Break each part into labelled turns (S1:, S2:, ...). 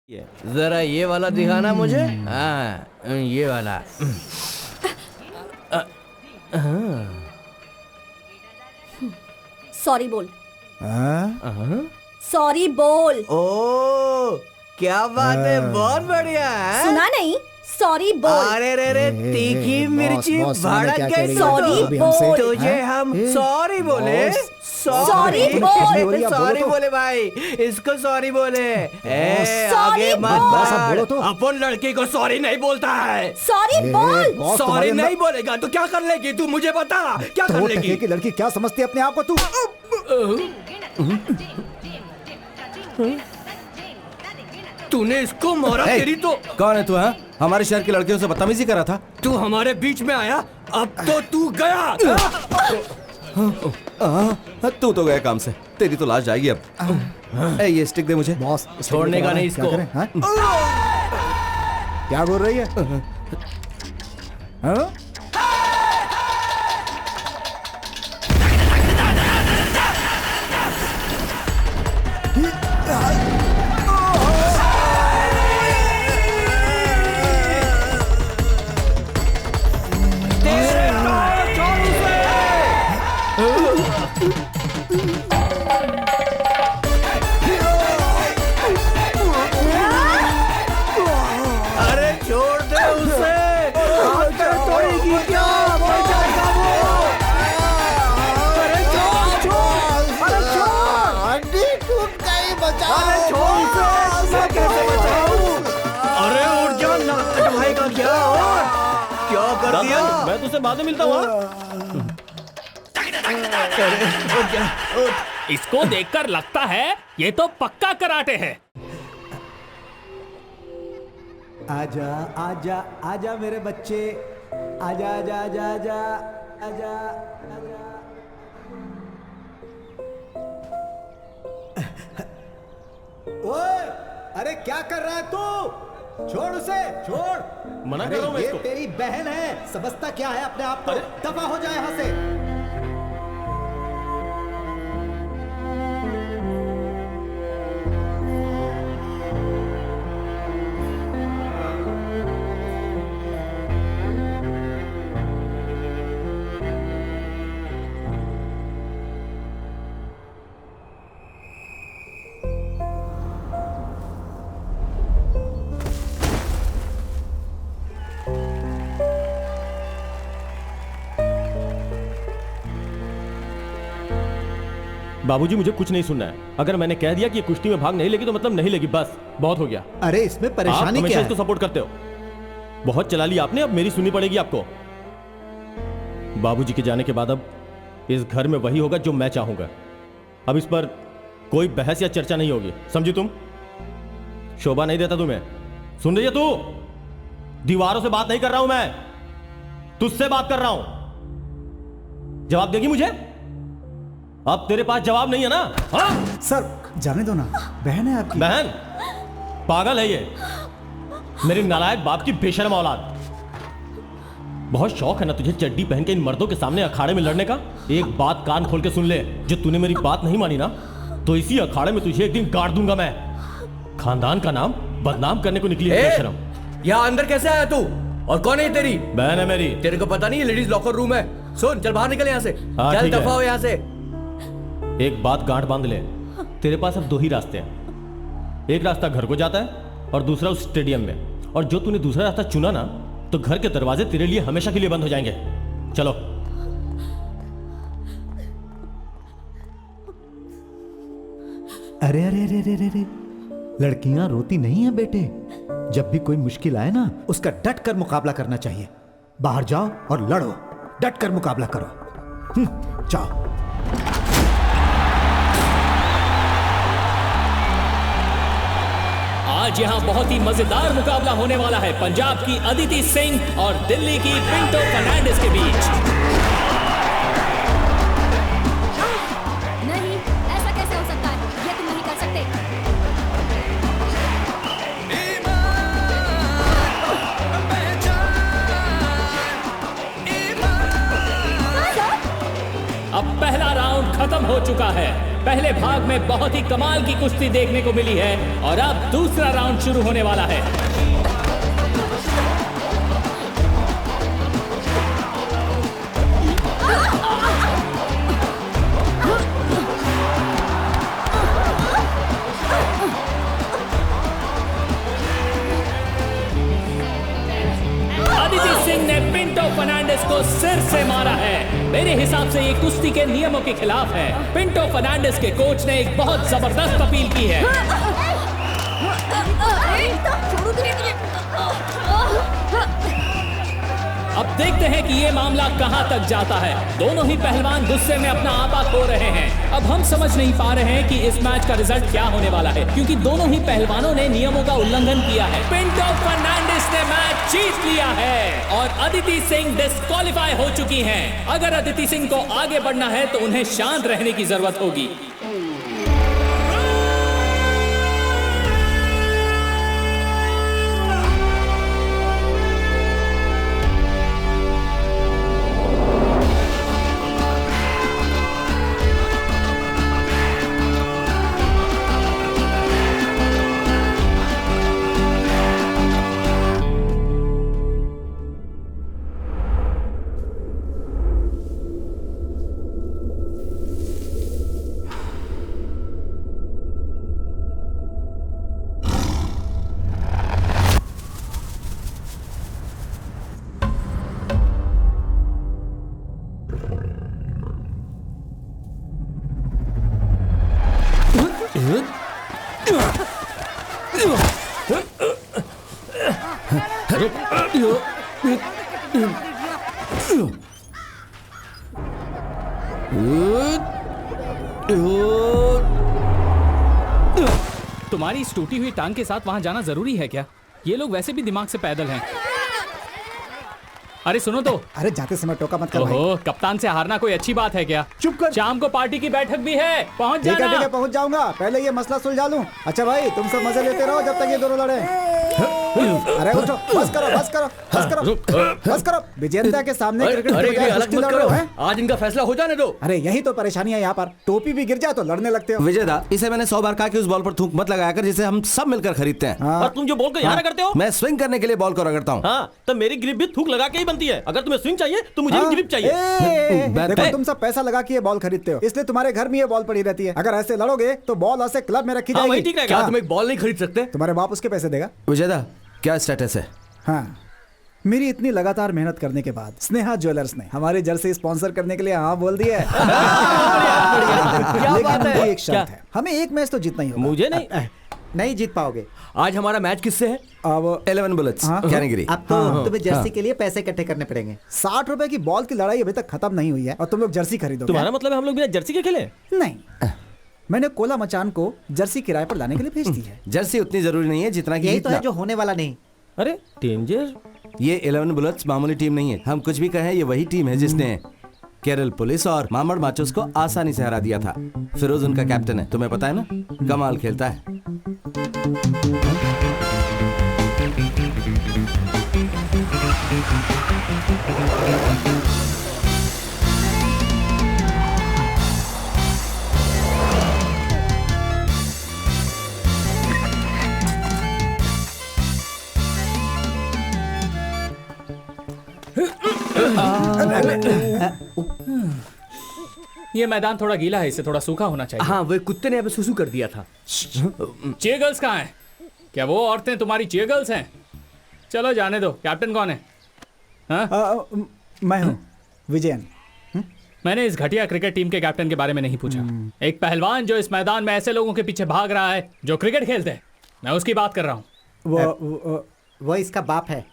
S1: जरा ये वाला दिखाना मुझे। हाँ ये वाला।
S2: सॉरी बोल। सॉरी बोल।
S1: ओ क्या बात है, बहुत बढ़िया है।
S2: सुना नहीं, सॉरी बोल।
S1: अरे रे रे, तीखी मिर्ची भड़क गई।
S2: सॉरी बोल।
S1: तुझे हम सॉरी बोले।
S2: सॉरी बोल।
S1: सॉरी बोले भाई, इसको सॉरी बोले। आगे मत
S3: बोलो तो।
S1: अपन लड़की को सॉरी नहीं बोलता है।
S2: सॉरी बोल।
S1: सॉरी नहीं बोलेगा तो क्या कर लेगी तू, मुझे बता क्या कर लेगी।
S3: की लड़की क्या समझती है अपने आप को तू।
S1: तूने इसको मारा। तेरी तो
S4: कौन है तू? हाँ, हमारे शहर की लड़कियों से बदतमीजी कर रहा था।
S1: तू हमारे बीच में आया, अब तो तू गया।
S4: तू तो गया काम से, तेरी तो लाश जाएगी अब। ये स्टिक दे मुझे।
S3: बॉस
S1: छोड़ने का नहीं इसको।
S3: क्या बोल रही है? हाँ?
S1: अरे छोड़ दे उसे। तोड़ेगी क्या, मर जाएगा वो। अरे छोड़ छोड़, अरे छोड़,
S3: हड्डी टूट गई, बचाओ।
S1: अरे छोड़ उसे, मैं कैसे बचाऊं। अरे उठ जा, नाक कटवाएगा क्या। और क्या कर दिया।
S5: मैं तुझसे बाद में मिलता हूँ। इसको देखकर लगता है ये तो पक्का कराटे है।
S3: आजा आजा आजा मेरे बच्चे, आजा आजा आजा आजा आजा आजा। ओए, अरे क्या कर रहा है तू? छोड़ उसे, छोड़।
S5: मना कर
S3: अरे
S5: रहा हूं मैं
S3: ये
S5: इसको।
S3: तेरी बहन है, समझता क्या है अपने आप को। दफा हो जाए यहाँ से।
S5: बाबूजी मुझे कुछ नहीं सुनना है। अगर मैंने कह दिया कि ये कुश्ती में भाग नहीं लेगी तो मतलब नहीं लेगी, बस बहुत हो गया।
S3: अरे इसमें
S5: आप
S3: परेशानी
S5: हमेशा
S3: क्या
S5: इसको
S3: है?
S5: सपोर्ट करते हो। बहुत चला लिया आपने, अब मेरी सुननी पड़ेगी आपको। बाबूजी के जाने के बाद अब इस घर में वही होगा जो मैं चाहूंगा। अब इस पर कोई बहस या चर्चा नहीं होगी, समझी तुम? शोभा नहीं देता तुम्हें। सुन रही है तू? दीवारों से बात नहीं कर रहा हूं मैं, तुझसे बात कर रहा हूं। जवाब देगी मुझे? अब तेरे पास जवाब नहीं है ना? हाँ?
S3: सर जाने दो ना, बहन है आपकी।
S5: बहन? पागल है ये, मेरी नालायक बाप की बेशर्म औलाद। बहुत शौक है ना तुझे चड्डी पहन के इन मर्दों के सामने अखाड़े में लड़ने का। एक बात कान खोल के सुन ले, जो तूने मेरी बात नहीं मानी ना, तो इसी अखाड़े में तुझे एक दिन गाड़ दूंगा मैं। खानदान का नाम बदनाम करने को निकली है बेशर्म।
S1: यहाँ अंदर कैसे आया तू, और कौन है तेरी
S5: बहन? है मेरी।
S1: तेरे को पता नहीं है लेडीज लॉकर रूम है। सुन, चल बाहर निकल यहाँ से।
S5: हाँ,
S1: चल
S5: ठीक है।
S1: दफा हो यहाँ से।
S5: एक बात गांठ बांध ले, तेरे पास अब दो ही रास्ते हैं। एक रास्ता घर को जाता है और दूसरा उस स्टेडियम में। और जो तूने दूसरा रास्ता चुना ना, तो घर के दरवाजे तेरे लिए हमेशा के लिए बंद हो जाएंगे। चलो।
S3: अरे अरे अरे अरे अरे, लड़कियां रोती नहीं है बेटे। जब भी कोई मुश्किल आए ना, उसका डट कर मुकाबला करना चाहिए। बाहर जाओ और लड़ो, डट कर मुकाबला करो। जाओ।
S5: आज यहाँ बहुत ही मजेदार मुकाबला होने वाला है पंजाब की अदिति सिंह और दिल्ली की पिंटो फर्नांडिस के बीच।
S2: नहीं, ऐसा कैसे हो सकता है? ये तुम नहीं कर सकते।
S5: अब पहला राउंड खत्म हो चुका है।
S6: पहले भाग में बहुत ही कमाल की कुश्ती देखने को मिली है और अब दूसरा राउंड शुरू होने वाला है। अदिति सिंह ने पिंटो फर्नांडिस को सिर से मारा है। मेरे हिसाब से ये कुश्ती के नियमों के खिलाफ है। पिंटो फर्नांडिस के कोच ने एक बहुत जबरदस्त अपील की है। अब देखते हैं कि ये मामला कहां तक जाता है। दोनों ही पहलवान गुस्से में अपना आपा खो रहे हैं। अब हम समझ नहीं पा रहे हैं कि इस मैच का रिजल्ट क्या होने वाला है, क्योंकि दोनों ही पहलवानों ने नियमों का उल्लंघन किया है। पिंटो फर्नांडिस ने मैच जीत लिया है और अदिति सिंह डिस्क्वालीफाई हो चुकी हैं। अगर अदिति सिंह को आगे बढ़ना है तो उन्हें शांत रहने की जरूरत होगी। तुम्हारी इस टूटी हुई टांग के साथ वहां जाना जरूरी है क्या? ये लोग वैसे भी दिमाग से पैदल हैं। अरे सुनो तो।
S3: अरे जाते समय टोका मत कर भाई।
S6: ओहो, कप्तान से हारना कोई अच्छी बात है क्या?
S3: चुप कर।
S6: शाम को पार्टी की बैठक भी है, पहुंच जाना।
S3: ठीक है पहुंच जाऊंगा। पहले ये मसला सुलझा लूं। अच्छा भाई तुम सब मजे लेते रहो जब तक ये दोनों लड़े। अरे उठो, बस करो बस करो बस करो बस करो। विजेंद्र के सामने क्रिकेट की बजाय कुश्ती लड़ रहे हो हैं?
S1: आज इनका फैसला हो जाने दो।
S3: अरे यही तो परेशानी है यहाँ पर। टोपी भी गिर जाए तो लड़ने लगते हो।
S4: विजयदा, इसे मैंने 100 बार कहा कि उस बॉल पर थूक मत लगाया कर जिसे हम सब मिलकर खरीदते हैं।
S3: हाँ।
S5: और तुम जो बॉल को यहाँ करते हो,
S4: मैं स्विंग करने के लिए बॉल को रगड़ता हूँ।
S5: हाँ, तो मेरी ग्रिप भी थूक लगा के ही बनती है। अगर तुम्हें स्विंग चाहिए तो मुझे भी ग्रिप चाहिए।
S3: देखो तुम सब पैसा लगा के ये बॉल खरीदते हो, इसलिए तुम्हारे घर में ये बॉल पड़ी रहती है। अगर ऐसे लड़ोगे तो बॉल ऐसे क्लब में रखी जाएगी।
S5: ठीक रहेगा।
S1: क्या तुम एक बॉल नहीं खरीद सकते?
S3: तुम्हारे बाप उसके पैसे देगा।
S4: विजयदा, क्या स्टेटस है?
S3: हाँ, मेरी इतनी लगातार मेहनत करने के बाद स्नेहा ज्वेलर्स ने हमारी जर्सी स्पॉन्सर करने के लिए हाँ बोल दिया है। लेकिन उनकी एक शर्त है, हमें एक मैच तो जीतना ही होगा।
S5: मुझे नहीं
S1: नहीं जीत पाओगे। आज हमारा मैच किससे है?
S3: अब
S4: 11 बुलेट्स कैटेगरी।
S1: अब तो तुम्हें जर्सी के लिए पैसे इकट्ठे करने पड़ेंगे।
S3: 60 रुपए की बॉल की लड़ाई अभी तक खत्म नहीं हुई है और तुम लोग जर्सी खरीदोगे।
S5: तुम्हारा मतलब है हम लोग बिना जर्सी के खेले?
S3: नहीं, मैंने कोला मचान को जर्सी किराए पर लाने के लिए भेज दी है।
S4: जर्सी उतनी जरूरी नहीं है जितना कि
S1: यही तो है जो होने वाला नहीं।
S5: अरे डेंजर।
S4: ये 11 बुलेट्स मामूली टीम नहीं है। हम कुछ भी कहें, ये वही टीम है जिसने केरल पुलिस और मामड़ माचोस को आसानी से हरा दिया था। फिरोज उनका कैप्टन है, तुम्हें पता है ना? कमाल खेलता है।
S6: ये मैदान थोड़ा गीला है, इसे थोड़ा सूखा होना चाहिए।
S1: हाँ, वो कुत्ते ने अभी सुसु कर दिया था।
S6: चीयर गर्ल्स कहाँ हैं? क्या वो औरतें तुम्हारी चीयर गर्ल्स हैं? चलो जाने दो। कैप्टन कौन है? हाँ?
S3: मैं हूँ विजयन।
S6: मैंने इस घटिया क्रिकेट टीम के कैप्टन के बारे में नहीं पूछा। एक पहलवान जो इस मैदान में ऐसे लोगों के पीछे भाग रहा है जो क्रिकेट खेलते हैं, मैं उसकी बात कर रहा हूँ।
S1: वो इसका बाप है।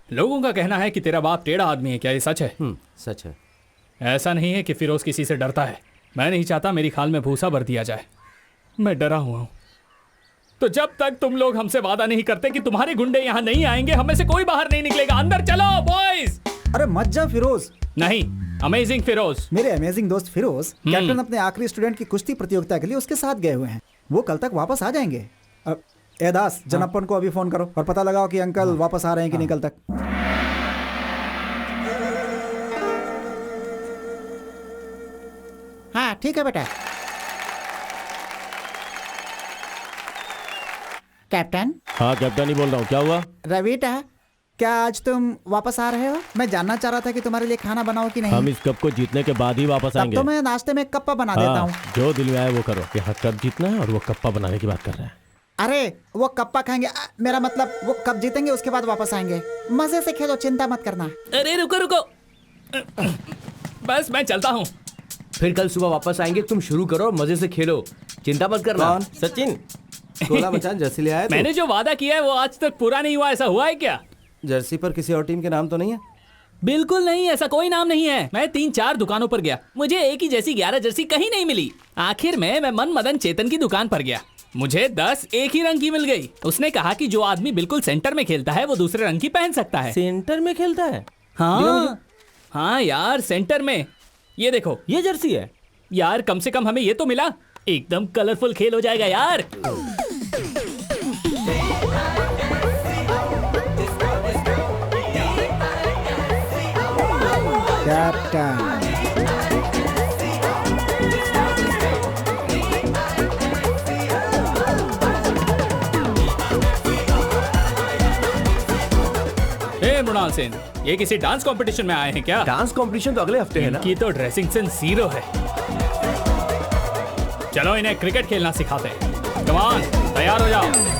S6: लोगों का कहना है कि तेरा बाप टेढ़ा आदमी है। क्या ये सच है?
S4: सच है।
S6: ऐसा नहीं है कि फिरोज किसी से डरता है। मैं नहीं चाहता मेरी खाल में भूसा भर दिया जाए। मैं डरा हुआ हूं। तो जब तक तुम लोग हमसे वादा नहीं करते कि तुम्हारे गुंडे यहाँ नहीं आएंगे, हमें से कोई बाहर नहीं निकलेगा। अंदर चलो बॉयज।
S3: अरे मत जा फिरोज।
S6: नहीं, अमेजिंग फिरोज।
S3: मेरे अमेजिंग दोस्त फिरोज कैप्टन अपने आखिरी स्टूडेंट की कुश्ती प्रतियोगिता के लिए उसके साथ गए हुए हैं। वो कल तक वापस आ जाएंगे। एदास, जनप्पन को अभी फोन करो और पता लगाओ कि अंकल वापस आ रहे हैं कि नहीं कल तक।
S7: हाँ
S3: ठीक है बेटा। कैप्टन।
S5: हाँ कैप्टन ही बोल रहा हूँ, क्या हुआ?
S3: रवीटा, क्या आज तुम वापस आ रहे हो? मैं जानना चाह रहा था कि तुम्हारे लिए खाना बनाओ कि नहीं।
S5: हम इस कप को जीतने के बाद ही वापस
S3: तब
S5: आएंगे।
S3: तो मैं नाश्ते में कप्पा बना देता हूँ।
S5: जो दिल में आए वो करो। यहाँ कप जीतना है और वो कप्पा बनाने की बात कर रहे हैं।
S3: अरे वो कप्पा खाएंगे, मेरा मतलब वो कप जीतेंगे उसके बाद वापस आएंगे। मजे से खेलो, चिंता मत करना।
S6: अरे रुको रुको, बस मैं चलता हूँ।
S1: फिर कल सुबह वापस आएंगे, तुम शुरू करो, मजे से खेलो, चिंता मत करना।
S4: कौन?
S5: सचिन।
S4: कोला मचान जर्सी ले आया
S6: मैंने जो वादा किया है वो आज तक पूरा नहीं हुआ, ऐसा हुआ है क्या?
S4: जर्सी पर किसी और टीम के नाम तो नहीं है?
S6: बिल्कुल नहीं, ऐसा कोई नाम नहीं है। मैं 3-4 दुकानों पर गया, मुझे एक ही जैसी 11 जर्सी कहीं नहीं मिली। आखिर में मैं मन मदन चेतन की दुकान पर गया, मुझे 10 एक ही रंग की मिल गई। उसने कहा कि जो आदमी बिल्कुल सेंटर में खेलता है वो दूसरे रंग की पहन सकता है।
S5: सेंटर में खेलता है?
S6: हाँ यार, सेंटर में। ये देखो,
S5: ये जर्सी है
S6: यार, कम से कम हमें ये तो मिला। एकदम कलरफुल खेल हो जाएगा यार।
S3: कैप्टन।
S6: हे मृणाल सेन, ये किसी डांस कंपटीशन में आए हैं क्या?
S1: डांस कंपटीशन तो अगले हफ्ते है ना।
S6: इनकी तो ड्रेसिंग सेंस 0 है। चलो इन्हें क्रिकेट खेलना सिखाते हैं। कम ऑन, तैयार हो जाओ।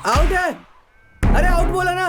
S1: आउट है। अरे आउट बोला ना।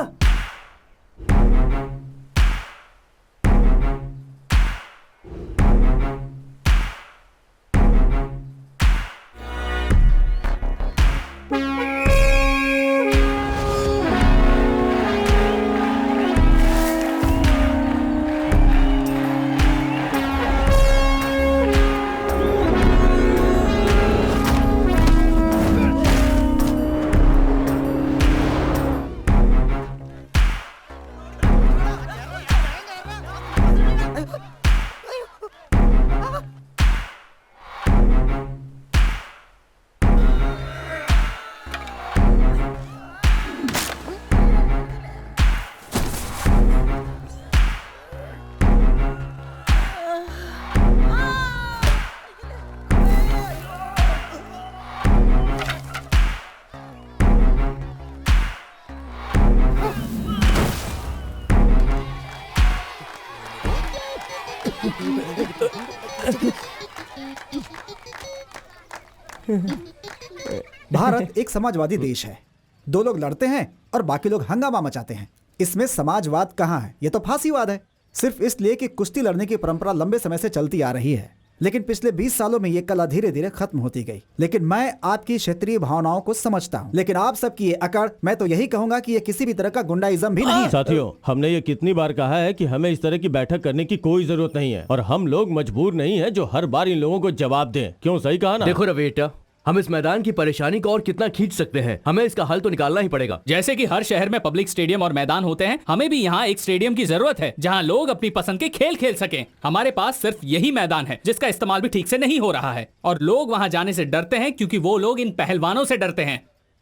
S3: भारत एक समाजवादी देश है। 2 लोग लड़ते हैं और बाकी लोग हंगामा मचाते हैं। इसमें समाजवाद कहाँ है? ये तो फांसीवाद है। सिर्फ इसलिए कि कुश्ती लड़ने की परंपरा लंबे समय से चलती आ रही है, लेकिन पिछले 20 सालों में ये कला धीरे धीरे खत्म होती गई। लेकिन मैं आपकी क्षेत्रीय भावनाओं को समझता हूँ, लेकिन आप सबकी ये अकड़, मैं तो यही कहूंगा कि ये किसी भी तरह का गुंडाइज्म भी नहीं है।
S5: साथियों, हमने ये कितनी बार कहा है कि हमें इस तरह की बैठक करने की कोई जरूरत नहीं है, और हम लोग मजबूर नहीं है जो हर बार इन लोगों को जवाब दें। क्यों, सही कहा ना?
S1: देखो रवेटा, हम इस मैदान की परेशानी को और कितना खींच सकते हैं, हमें इसका हल तो निकालना ही पड़ेगा।
S6: जैसे कि हर शहर में पब्लिक स्टेडियम और मैदान होते हैं, हमें भी यहाँ एक स्टेडियम की जरूरत है जहाँ लोग अपनी पसंद के खेल खेल सकें। हमारे पास सिर्फ यही मैदान है जिसका इस्तेमाल भी ठीक से नहीं हो रहा है, और लोग वहाँ जाने से डरते हैं क्योंकि वो लोग इन पहलवानों से डरते हैं।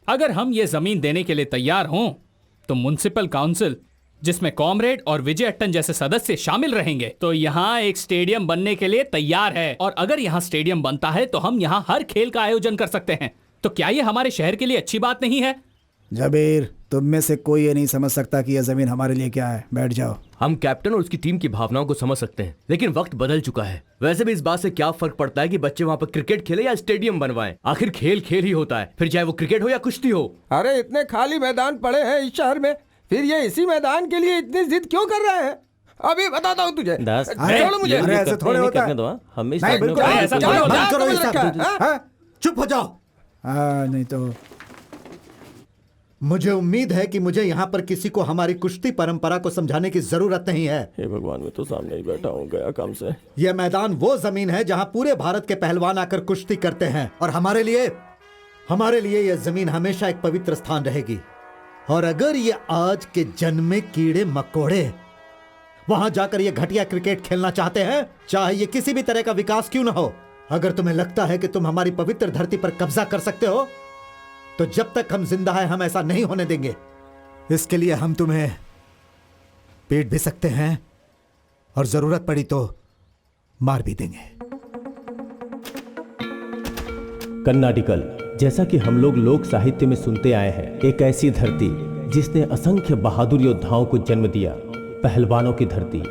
S6: अगर हम ये जमीन देने के लिए तैयार हों तो म्युनिसिपल काउंसिल, जिसमें कॉमरेड और विजय अट्टन जैसे सदस्य शामिल रहेंगे, तो यहाँ एक स्टेडियम बनने के लिए तैयार है। और अगर यहाँ स्टेडियम बनता है तो हम यहाँ हर खेल का आयोजन कर सकते हैं। तो क्या ये हमारे शहर के लिए अच्छी बात नहीं है?
S3: जबीर,
S7: तुम में से कोई ये नहीं समझ सकता कि यह जमीन हमारे लिए क्या है। बैठ जाओ।
S8: हम कैप्टन और उसकी टीम की भावनाओं को समझ सकते हैं, लेकिन वक्त बदल चुका है। वैसे भी इस बात से क्या फर्क पड़ता है कि बच्चे वहाँ पर क्रिकेट खेले या स्टेडियम बनवाएं? आखिर खेल खेल ही होता है, फिर चाहे वो क्रिकेट हो या कुश्ती हो।
S9: अरे इतने खाली मैदान पड़े हैं इस शहर में, फिर ये इसी मैदान के लिए इतनी जिद क्यों कर रहे हैं? अभी बताता हूँ तुझे। छोड़ो मुझे।
S7: अरे ऐसे थोड़े होता है। नहीं, बिल्कुल
S6: ऐसा थोड़ी होता है।
S7: बंद करो ये
S9: समझ
S7: सब।
S9: रखा है,
S7: हाँ? चुप हो जाओ। नहीं तो मुझे उम्मीद है कि मुझे यहाँ पर किसी को हमारी कुश्ती परंपरा को समझाने की जरूरत नहीं है।
S5: हे भगवान, मैं तो सामने ही बैठा हूँ, गया काम से।
S7: यह मैदान वो जमीन है जहाँ पूरे भारत के पहलवान आकर कुश्ती करते हैं, और हमारे लिए यह जमीन हमेशा एक पवित्र स्थान रहेगी। और अगर ये आज के जन्मे कीड़े मकोड़े वहां जाकर ये घटिया क्रिकेट खेलना चाहते हैं, चाहे ये किसी भी तरह का विकास क्यों ना हो, अगर तुम्हें लगता है कि तुम हमारी पवित्र धरती पर कब्जा कर सकते हो, तो जब तक हम जिंदा हैं हम ऐसा नहीं होने देंगे। इसके लिए हम तुम्हें पीट भी सकते हैं और जरूरत पड़ी तो मार भी देंगे।
S5: कर्नाटिकल, जैसा कि हम लोग साहित्य में सुनते आए हैं, एक ऐसी धरती जिसने असंख्य बहादुर योद्धाओं को जन्म दिया, पहलवानों की धरती।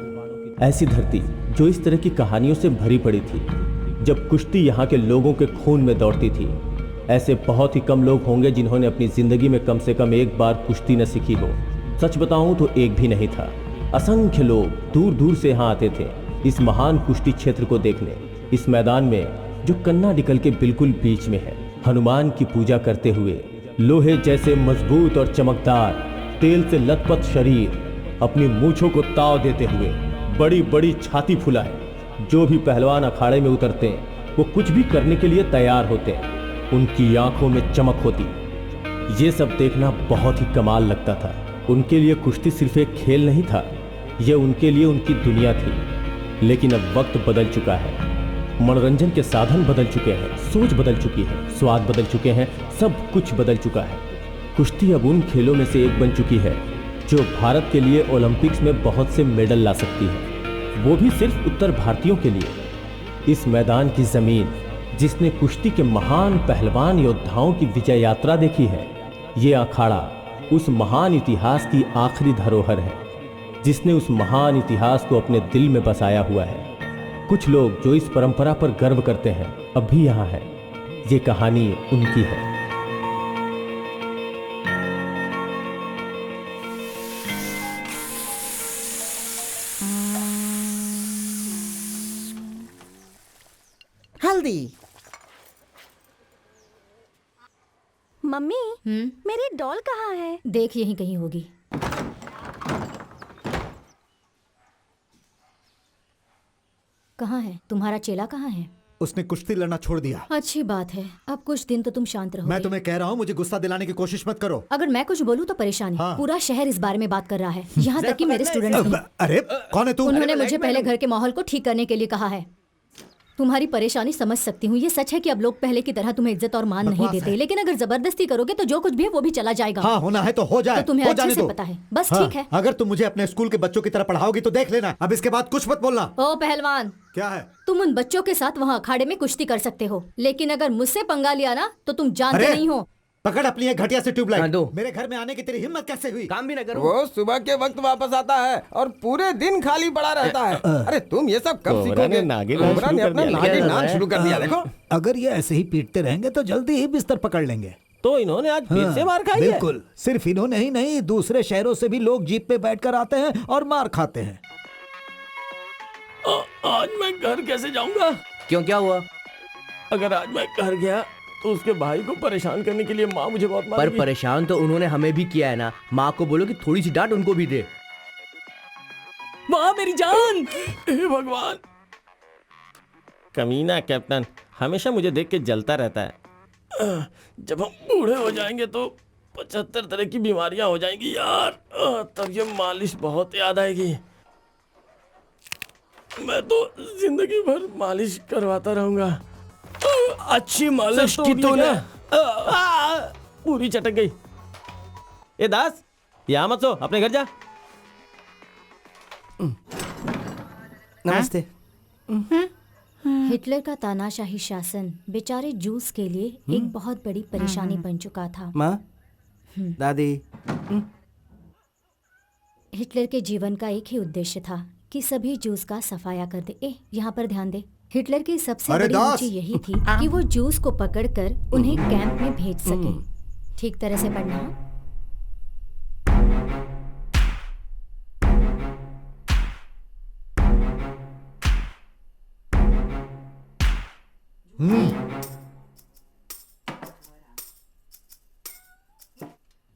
S5: ऐसी धरती जो इस तरह की कहानियों से भरी पड़ी थी। जब कुश्ती यहाँ के लोगों के खून में दौड़ती थी, ऐसे बहुत ही कम लोग होंगे जिन्होंने अपनी जिंदगी में कम से कम एक बार कुश्ती न सीखी हो। सच बताऊं तो एक भी नहीं था। असंख्य लोग दूर दूर से यहाँ आते थे इस महान कुश्ती क्षेत्र को देखने। इस मैदान में जो कर्नाटिकल के बिल्कुल बीच में है, हनुमान की पूजा करते हुए लोहे जैसे मजबूत और चमकदार, तेल से लथपथ शरीर, अपनी मूंछों को ताव देते हुए, बड़ी बड़ी छाती फुलाए, जो भी पहलवान अखाड़े में उतरते हैं वो कुछ भी करने के लिए तैयार होते हैं। उनकी आंखों में चमक होती। ये सब देखना बहुत ही कमाल लगता था। उनके लिए कुश्ती सिर्फ एक खेल नहीं था, यह उनके लिए उनकी दुनिया थी। लेकिन अब वक्त बदल चुका है, मनोरंजन के साधन बदल चुके हैं, सोच बदल चुकी है, स्वाद बदल चुके हैं, सब कुछ बदल चुका है। कुश्ती अब उन खेलों में से एक बन चुकी है जो भारत के लिए ओलंपिक्स में बहुत से मेडल ला सकती है, वो भी सिर्फ उत्तर भारतीयों के लिए। इस मैदान की जमीन जिसने कुश्ती के महान पहलवान योद्धाओं की विजय यात्रा देखी है, ये अखाड़ा उस महान इतिहास की आखिरी धरोहर है जिसने उस महान इतिहास को अपने दिल में बसाया हुआ है। कुछ लोग जो इस परंपरा पर गर्व करते हैं अब भी यहाँ है। ये कहानी उनकी है।
S10: हल्दी।
S2: मम्मी, मेरी डॉल कहाँ है?
S11: देख, यहीं कहीं होगी। कहाँ है तुम्हारा चेला? कहाँ है?
S7: उसने कुश्ती लड़ना छोड़ दिया।
S11: अच्छी बात है, अब कुछ दिन तो तुम शांत रहोगे।
S7: मैं तुम्हें कह रहा हूँ, मुझे गुस्सा दिलाने की कोशिश मत करो।
S11: अगर मैं कुछ बोलूँ तो परेशानी।
S7: हाँ।
S11: पूरा शहर इस बारे में बात कर रहा है, यहाँ तक कि मेरे स्टूडेंट्स भी।
S7: अरे कौन है तू?
S11: उन्होंने मुझे पहले घर के माहौल को ठीक करने के लिए कहा है। तुम्हारी परेशानी समझ सकती हूँ। ये सच है कि अब लोग पहले की तरह तुम्हें इज्जत और मान नहीं देते, लेकिन अगर जबरदस्ती करोगे तो जो कुछ भी है वो भी चला जाएगा।
S7: हाँ, होना है तो हो जाए।
S11: तो तुम्हें
S7: हो
S11: अच्छे
S7: जाने
S11: से
S7: दो।
S11: पता है। बस
S7: हाँ,
S11: ठीक है।
S7: अगर तुम मुझे अपने स्कूल के बच्चों की तरह पढ़ाओगी तो देख लेना, अब इसके बाद कुछ मत बोलना।
S11: ओ पहलवान,
S7: क्या है?
S11: तुम उन बच्चों के साथ वहाँ अखाड़े में कुश्ती कर सकते हो, लेकिन अगर मुझसे पंगा लिया ना तो तुम जानते नहीं हो।
S7: पकड़ अपनी एक घटिया से ट्यूबलाइट।
S8: दो।
S7: मेरे घर में आने की तेरी हिम्मत कैसे हुई?
S8: काम भी ना करो।
S9: वो सुबह के वक्त वापस आता है और पूरे दिन खाली पड़ा रहता है। अरे तुम ये सब कब
S5: कोबरा
S9: सीखोगे?
S5: ने नागिन नाच
S9: कोबरा
S5: शुरू
S9: ने
S5: कर
S9: अपना
S5: दिया।
S9: नागिन नाच शुरू कर दिया। देखो,
S7: अगर ये ऐसे ही पीटते रहेंगे तो जल्दी ही बिस्तर पकड़ लेंगे।
S5: तो इन्होंने आज फिर से मार खाई है।
S7: बिल्कुल, सिर्फ इन्होंने ही नहीं, दूसरे शहरों से भी लोग जीप पे बैठकर आते हैं और मार खाते हैं।
S5: आज मैं घर कैसे जाऊंगा?
S8: क्यों, क्या हुआ?
S5: अगर आज मैं घर गया तो उसके भाई को परेशान करने के लिए माँ मुझे बहुत
S8: पर
S5: मारेगी।
S8: परेशान तो उन्होंने हमें भी किया है ना। माँ को बोलो कि थोड़ी सी डांट उनको भी दे।
S6: माँ मेरी जान।
S5: हे भगवान, कमीना कैप्टन हमेशा मुझे देख के जलता रहता है। जब हम बूढ़े हो जाएंगे तो 75 तरह की बीमारियां हो जाएंगी यार। तब ये मालिश बहुत याद आएगी। मैं तो जिंदगी भर मालिश करवाता रहूंगा। अच्छी मालिश की तो ना पूरी चटक गई। ए दास, यहाँ मत सो, अपने घर जा।
S8: नमस्ते।
S11: हिटलर का तानाशाही शासन बेचारे जूस के लिए एक बहुत बड़ी परेशानी बन चुका था।
S4: माँ, दादी,
S11: हिटलर के जीवन का एक ही उद्देश्य था कि सभी जूस का सफाया कर दे। यहाँ पर ध्यान दे। हिटलर की सबसे
S7: अरे
S11: बड़ी
S7: दास!
S11: रुचि यही थी कि वो जूस को पकड़कर उन्हें कैंप में भेज सके। ठीक तरह से पढ़ना।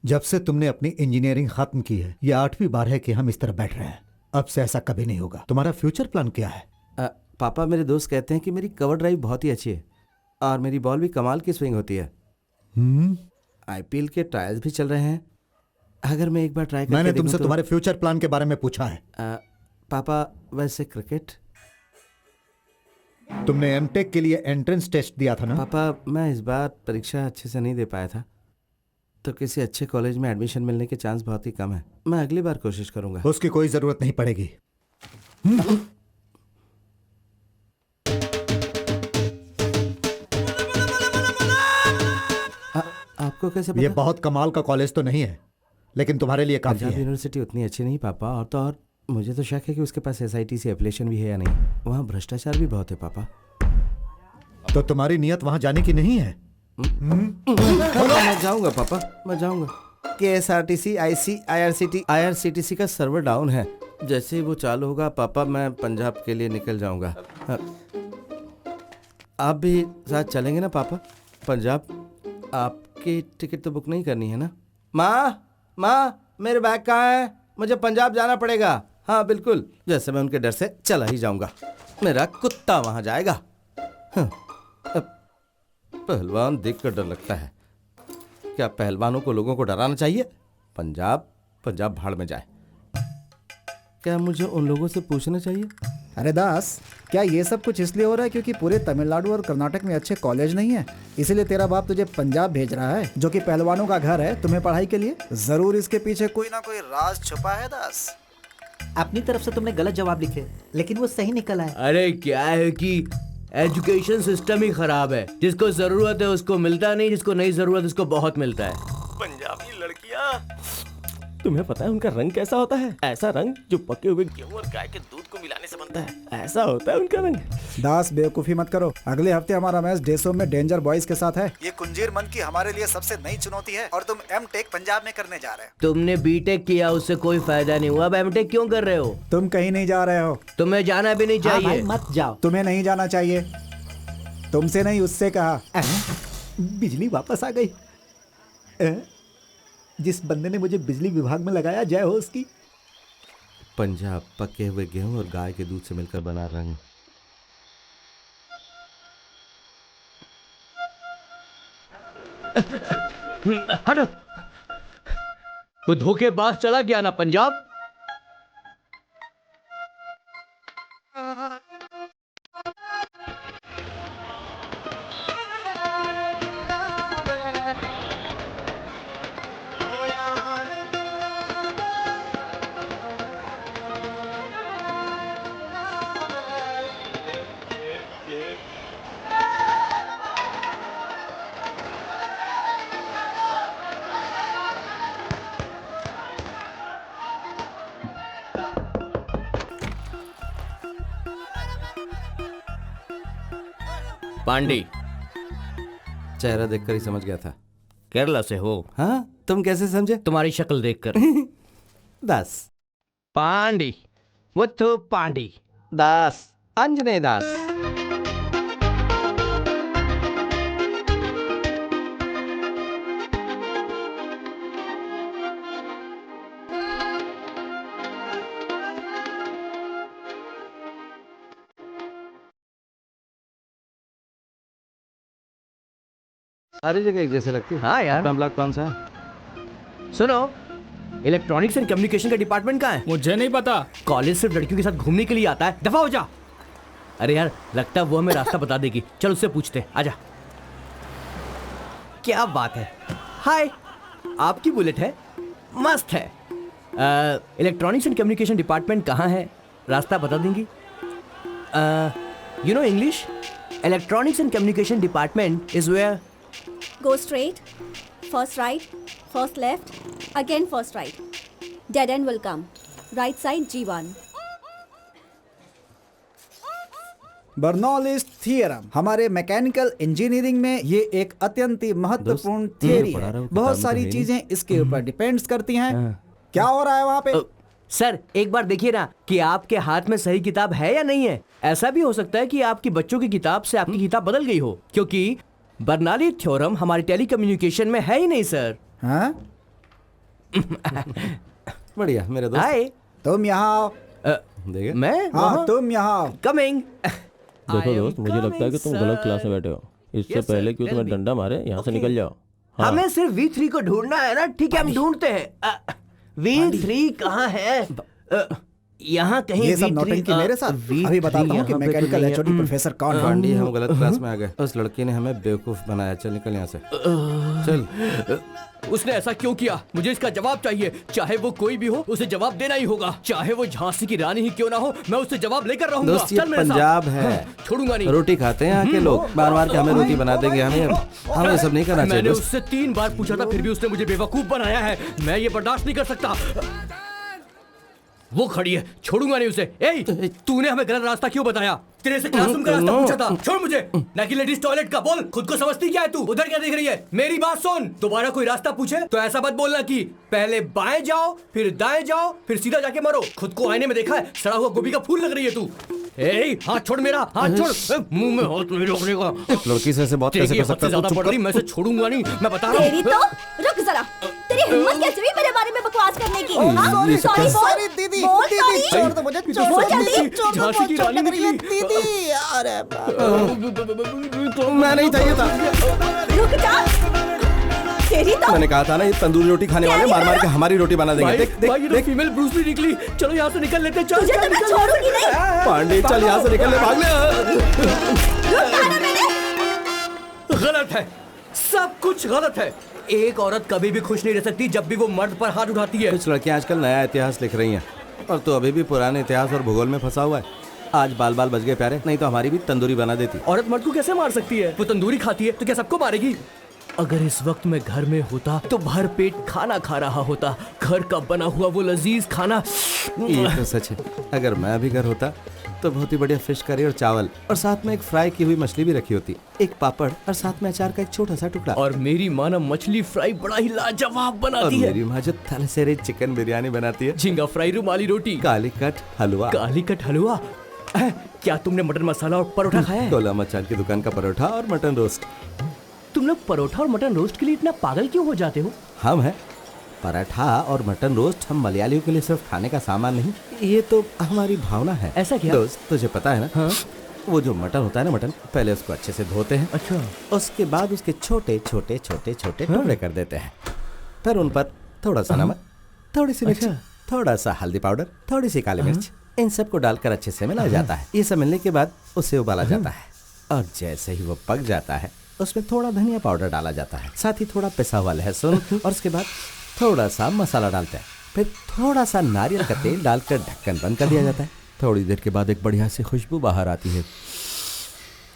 S7: जब से तुमने अपनी इंजीनियरिंग खत्म की है, ये 8वीं बार है कि हम इस तरह बैठ रहे हैं। अब से ऐसा कभी नहीं होगा। तुम्हारा फ्यूचर प्लान क्या है?
S4: पापा, मेरे दोस्त कहते हैं कि मेरी कवर ड्राइव बहुत ही अच्छी है और मेरी बॉल भी कमाल की स्विंग होती है। आईपीएल के ट्रायल्स भी चल रहे हैं। अगर मैं एक बार ट्राई करके
S7: मैंने
S4: देखूं
S7: तुमसे
S4: तो...
S7: तुम्हारे फ्यूचर प्लान के बारे में पूछा है।
S4: पापा, वैसे क्रिकेट।
S7: तुमने एमटेक के लिए एंट्रेंस टेस्ट दिया था ना?
S4: पापा, मैं इस बार परीक्षा अच्छे से नहीं दे पाया था, तो किसी अच्छे कॉलेज में एडमिशन मिलने के चांस बहुत ही कम है। मैं अगली बार कोशिश करूंगा।
S7: उसकी कोई जरूरत नहीं पड़ेगी।
S4: आपको कैसे पता?
S7: ये बहुत कमाल का कॉलेज तो नहीं है, लेकिन तुम्हारे लिए काफी
S4: पंजाब
S7: है।
S4: यूनिवर्सिटी उतनी अच्छी नहीं पापा, और तो और मुझे तो शक है कि उसके पास SITC एप्लीकेशन भी है या नहीं। वहाँ भ्रष्टाचार भी बहुत है पापा।
S7: तो तुम्हारी नियत वहां जाने की नहीं है?
S4: मैं जाऊंगा पापा, मैं जाऊंगा। KSRTC, IRCTC का सर्वर डाउन है। जैसे ही वो चालू होगा पापा, मैं पंजाब के लिए निकल जाऊंगा। आप भी साथ चलेंगे ना पापा पंजाब? आपकी टिकट तो बुक नहीं करनी है ना? माँ, मेरे बैग कहाँ है? मुझे पंजाब जाना पड़ेगा। हाँ बिल्कुल, जैसे मैं उनके डर से चला ही जाऊंगा। मेरा कुत्ता वहां जाएगा। पहलवान देखकर डर लगता है। क्या पहलवानों को लोगों को डराना चाहिए? पंजाब भाड़ में जाए। क्या मुझे उन लोगों से पूछना चाहिए?
S10: अरे दास, क्या ये सब कुछ इसलिए हो रहा है क्योंकि पूरे तमिलनाडु और कर्नाटक में अच्छे कॉलेज नहीं है, इसीलिए तेरा बाप तुझे पंजाब भेज रहा है, जो कि पहलवानों का घर है, तुम्हें पढ़ाई के लिए? जरूर इसके पीछे कोई ना कोई राज छुपा है दास।
S1: अपनी तरफ से तुमने गलत जवाब लिखे, लेकिन वो सही निकला है।
S8: अरे क्या है कि एजुकेशन सिस्टम ही खराब है। जिसको जरूरत है उसको मिलता नहीं, जिसको नहीं जरूरत उसको बहुत मिलता है।
S5: पंजाबी लड़कियां, तुम्हें पता है उनका रंग कैसा होता है? ऐसा रंग जो पके हुए गेहूं और गाय के दूध को मिलाने से बनता है। ऐसा होता है उनका रंग।
S10: दास, बेवकूफी मत करो। अगले हफ्ते हमारा मैच डेसो में डेंजर बॉयज के साथ है। ये कुंजीर मन की हमारे लिए सबसे नई चुनौती है और तुम एमटेक पंजाब में करने जा रहे हो।
S8: तुमने बीटेक किया, उससे कोई फायदा नहीं हुआ। अब एमटेक क्यों कर रहे हो?
S10: तुम कहीं नहीं जा रहे हो।
S8: तुम्हें जाना भी नहीं चाहिए।
S1: भाई मत जाओ।
S10: तुम्हें नहीं जाना चाहिए। तुमसे नहीं, उससे कहा।
S7: बिजली वापस आ गई। जिस बंदे ने मुझे बिजली विभाग में लगाया, जय हो उसकी।
S4: पंजाब पके हुए गेहूं और गाय के दूध से मिलकर बना रंग।
S8: हटो, वो धोखेबाज चला गया ना पंजाब। पांडे,
S4: चेहरा देखकर ही समझ गया था।
S8: केरला से हो?
S4: हाँ, तुम कैसे समझे?
S8: तुम्हारी शक्ल देखकर।
S4: दास
S8: पांडे, मुथु पांडे।
S4: दास, अंजने दास। सारी जगह एक जैसे लगती है।
S8: हाँ यार।
S4: अपना ब्लॉक कौन सा है?
S8: सुनो, इलेक्ट्रॉनिक्स एंड कम्युनिकेशन का डिपार्टमेंट कहाँ है?
S6: मुझे नहीं पता।
S8: कॉलेज सिर्फ लड़कियों के साथ घूमने के लिए आता है। दफा हो जा। अरे यार, लगता है वो हमें रास्ता बता देगी। चल उससे पूछते। आजा। क्या बात है। हाय, आपकी बुलेट है? मस्त है। इलेक्ट्रॉनिक्स एंड कम्युनिकेशन डिपार्टमेंट कहाँ है? रास्ता बता देंगी? You know English? Electronics and communication department is where?
S2: Go straight, first right, First left, again first right. Dead end will come. Right side G1.
S10: Bernoulli's theorem हमारे mechanical engineering में ये एक अत्यंत ही महत्वपूर्ण थियरी है। बहुत सारी चीजें इसके ऊपर डिपेंड्स करती हैं। क्या हो रहा है वहाँ पे?
S1: सर एक बार देखिए ना कि आपके हाथ में सही किताब है या नहीं है। ऐसा भी हो सकता है कि आपकी बच्चों की किताब से आपकी किताब बदल गई हो, क्योंकि बर्नौली थ्योरम हमारे टेलीकम्युनिकेशन में है ही नहीं सर।
S10: हाँ?
S4: बढ़िया मेरे दोस्त।
S1: हाय।
S10: तुम यहाँ आओ।
S4: देखिए
S1: मैं?
S10: हाँ तुम यहाँ आओ।
S1: कमिंग।
S5: देखो दोस्त, मुझे लगता है कि तुम गलत क्लास में बैठे हो। इससे पहले कि तुम्हें डंडा मारे, यहाँ से निकल जाओ। हाँ।
S1: हमें सिर्फ V3 को ढूंढना है ना। ठीक है हम ढूंढते हैं। V3 कहाँ है? यहाँ कहीं
S10: ये सब
S1: V3
S10: नौटंकी मेरे साथ। अभी बताता हूँ कि मैकेनिकल एचओडी प्रोफेसर कौन है।
S4: पांडी हम गलत क्लास में आ गए। उस लड़की ने हमें बेवकूफ बनाया। चल निकल यहाँ से चल।
S8: उसने ऐसा क्यों किया? मुझे इसका जवाब चाहिए। चाहे वो कोई भी हो, उसे जवाब देना ही होगा। चाहे वो झांसी की रानी ही क्यों ना हो, मैं उससे जवाब लेकर रहूंगा।
S4: दोस्त ये पंजाब है।
S8: छोड़ूंगा नहीं।
S4: रोटी खाते हैं यहाँ के लोग। बार बार के हमें रोटी बना देंगे। हमें सब नहीं करना चाहिए।
S8: मैंने उससे 3 बार पूछा था, फिर भी उसने मुझे बेवकूफ बनाया है। मैं ये बर्दाश्त नहीं कर सकता। वो खड़ी है, छोड़ूंगा नहीं उसे। ए, तूने हमें गलत रास्ता क्यों बताया? तेरे से क्लासरूम का रास्ता पूछा था। छोड़ मुझे। ना कि लेडीज टॉयलेट का। बोल, खुद को समझती क्या है तू? उधर क्या देख रही है? मेरी बात सुन। दोबारा कोई रास्ता पूछे तो ऐसा मत बोलना कि पहले बाएं जाओ, फिर दाएं जाओ, फिर सीधा जाके मरो। खुद को आईने में देखा है? सड़ा हुआ गोभी का फूल लग रही है तू। ए, हाथ छोड़ मेरा, हाथ छोड़। मुंह में हाथ नहीं रखने का।
S4: लड़की से बहुत कैसे कर सकता है?
S8: ज्यादा पड़ रही, मैं से छोड़ूंगा नहीं, मैं बता रहा
S2: तेरी तो रुक जरा। तेरी हिम्मत कैसे हुई मेरे बारे में बकवास करने की? सॉरी
S10: सॉरी दीदी, दीदी छोड़ दो मुझे, छोड़ दो जल्दी, छोड़ दो,
S8: झांसी की
S10: छोड़
S8: रानी
S10: लग रही है
S8: निकली।
S10: दीदी। अरे
S4: मैं नहीं था, ये था।
S2: रुक जा। तेरी तो
S4: मैंने कहा था ना, ये तंदूरी रोटी खाने वाले मार मार के हमारी रोटी बना देंगे। देख देख देख।
S8: फीमेल ब्रूस ली निकली। चलो यहाँ से निकल लेते। चल
S2: तुझे तो मैं छोड़ूंगी नहीं।
S4: पांडे चल यहाँ से निकल ले, भाग ले।
S2: रुक जा ना मैंने।
S8: गलत है, सब कुछ गलत है। एक औरत कभी भी खुश नहीं रह सकती जब भी वो मर्द पर हाथ उठाती है।
S4: कुछ लड़कियां आजकल नया इतिहास लिख रही हैं और तू अभी भी पुराने इतिहास और भूगोल में फंसा हुआ है। आज बाल बाल बच गए प्यारे, नहीं तो हमारी भी तंदूरी बना देती।
S8: औरत मर्द को कैसे मार सकती है? वो तंदूरी खाती है तो क्या सबको मारेगी? अगर इस वक्त मैं घर में होता तो भर पेट खाना खा रहा होता। घर का बना हुआ वो लजीज खाना।
S4: ये तो सच है। अगर मैं भी घर होता तो बहुत ही बढ़िया फिश करी और चावल और साथ में एक फ्राई की हुई मछली भी रखी होती, एक पापड़ और साथ में अचार का एक छोटा सा टुकड़ा।
S8: और मेरी माँ ना मछली फ्राई बड़ा ही लाजवाब बनाती है।
S4: मेरी माँ जो थलसेरे चिकन बिरयानी बनाती है,
S8: झींगा फ्राई, रुमाली रोटी,
S4: कालीकट हलवा।
S8: कालीकट हलवा। क्या तुमने मटन मसाला और परोठा खाया है?
S4: टोला मचान की दुकान का परोठा और मटन रोस्ट।
S8: तुम लोग परोठा और मटन रोस्ट के लिए इतना पागल क्यों हो जाते हो?
S4: हम हैं पराठा और मटन रोस्ट, हम मलयालियों के लिए सिर्फ खाने का सामान नहीं, ये तो हमारी भावना है।
S8: ऐसा क्या?
S4: दोस्त तुझे पता है ना,
S8: हाँ?
S4: वो जो मटन होता है ना, मटन पहले उसको अच्छे से धोते हैं।
S8: अच्छा।
S4: उसके बाद उसके छोटे छोटे छोटे छोटे टुकड़े कर देते हैं। फिर उन पर थोड़ा सा नमक, थोड़ी सी मिर्च, थोड़ा सा हल्दी पाउडर, थोड़ी सी काली मिर्च, इन सबको डालकर अच्छे से मिलाया जाता है। ये सब मिलने के बाद उसे उबाला जाता है और जैसे ही वो पक जाता है उसमें थोड़ा धनिया पाउडर डाला जाता है, साथ ही थोड़ा पिसा हुआ लहसुन और उसके बाद थोड़ा सा मसाला डालते हैं। फिर थोड़ा सा नारियल का तेल डालकर ढक्कन बंद कर दिया जाता है। थोड़ी देर के बाद एक बढ़िया सी खुशबू बाहर आती है,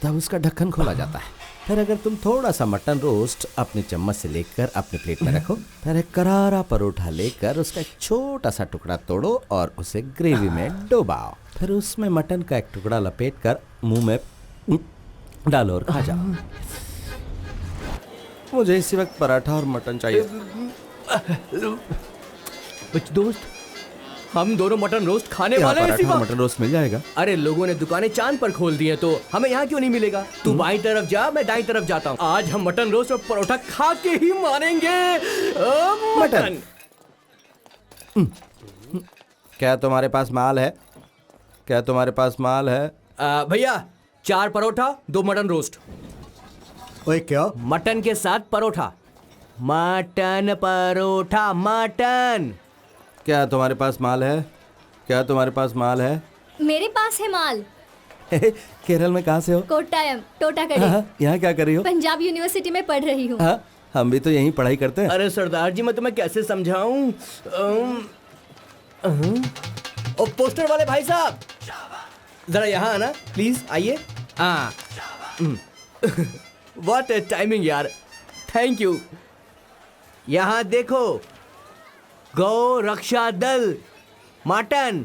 S4: तब उसका ढक्कन खोला जाता है। फिर अगर तुम थोड़ा सा मटन रोस्ट अपनी चम्मच से लेकर अपने प्लेट में रखो, फिर एक करारा परोठा लेकर उसका एक छोटा सा टुकड़ा तोड़ो और उसे ग्रेवी में डुबाओ। फिर उसमें मटन का एक टुकड़ा लपेट कर मुंह में डालो और खा जाओ। मुझे इसी वक्त पराठा और मटन चाहिए।
S8: दोस्त, हम दोनों मटन रोस्ट खाने वाले हैं।
S4: पराठा और मटन रोस्ट मिल जाएगा?
S8: अरे लोगों ने दुकानें चांद पर खोल दी हैं, तो हमें यहाँ क्यों नहीं मिलेगा? तू बाईं तरफ जा, मैं दाईं तरफ जाता हूँ। आज हम मटन रोस्ट और परोठा खा के ही मानेंगे। मटन।
S4: क्या तुम्हारे पास माल है? क्या तुम्हारे पास माल है?
S8: भैया 4 परोठा 2 मटन रोस्ट।
S7: ओए क्या?
S8: मटन के साथ परोठा। Mutton paratha mutton.
S4: क्या तुम्हारे पास माल है? क्या तुम्हारे पास माल है?
S11: मेरे पास है माल।
S4: केरल में कहाँ से हो?
S11: कोट्टायम, टोटाकड़ी।
S4: यहाँ क्या कर रही हो?
S11: पंजाब यूनिवर्सिटी में पढ़ रही हूँ।
S4: हम भी तो यहीं पढ़ाई करते हैं।
S8: अरे सरदार जी, मैं तुम्हें कैसे समझाऊं? ओ पोस्टर वाले भाई साहब, जरा यहाँ आना प्लीज, आइए। व्हाट टाइमिंग यार, थैंक यू।
S1: यहाँ देखो, गौ रक्षा दल मटन।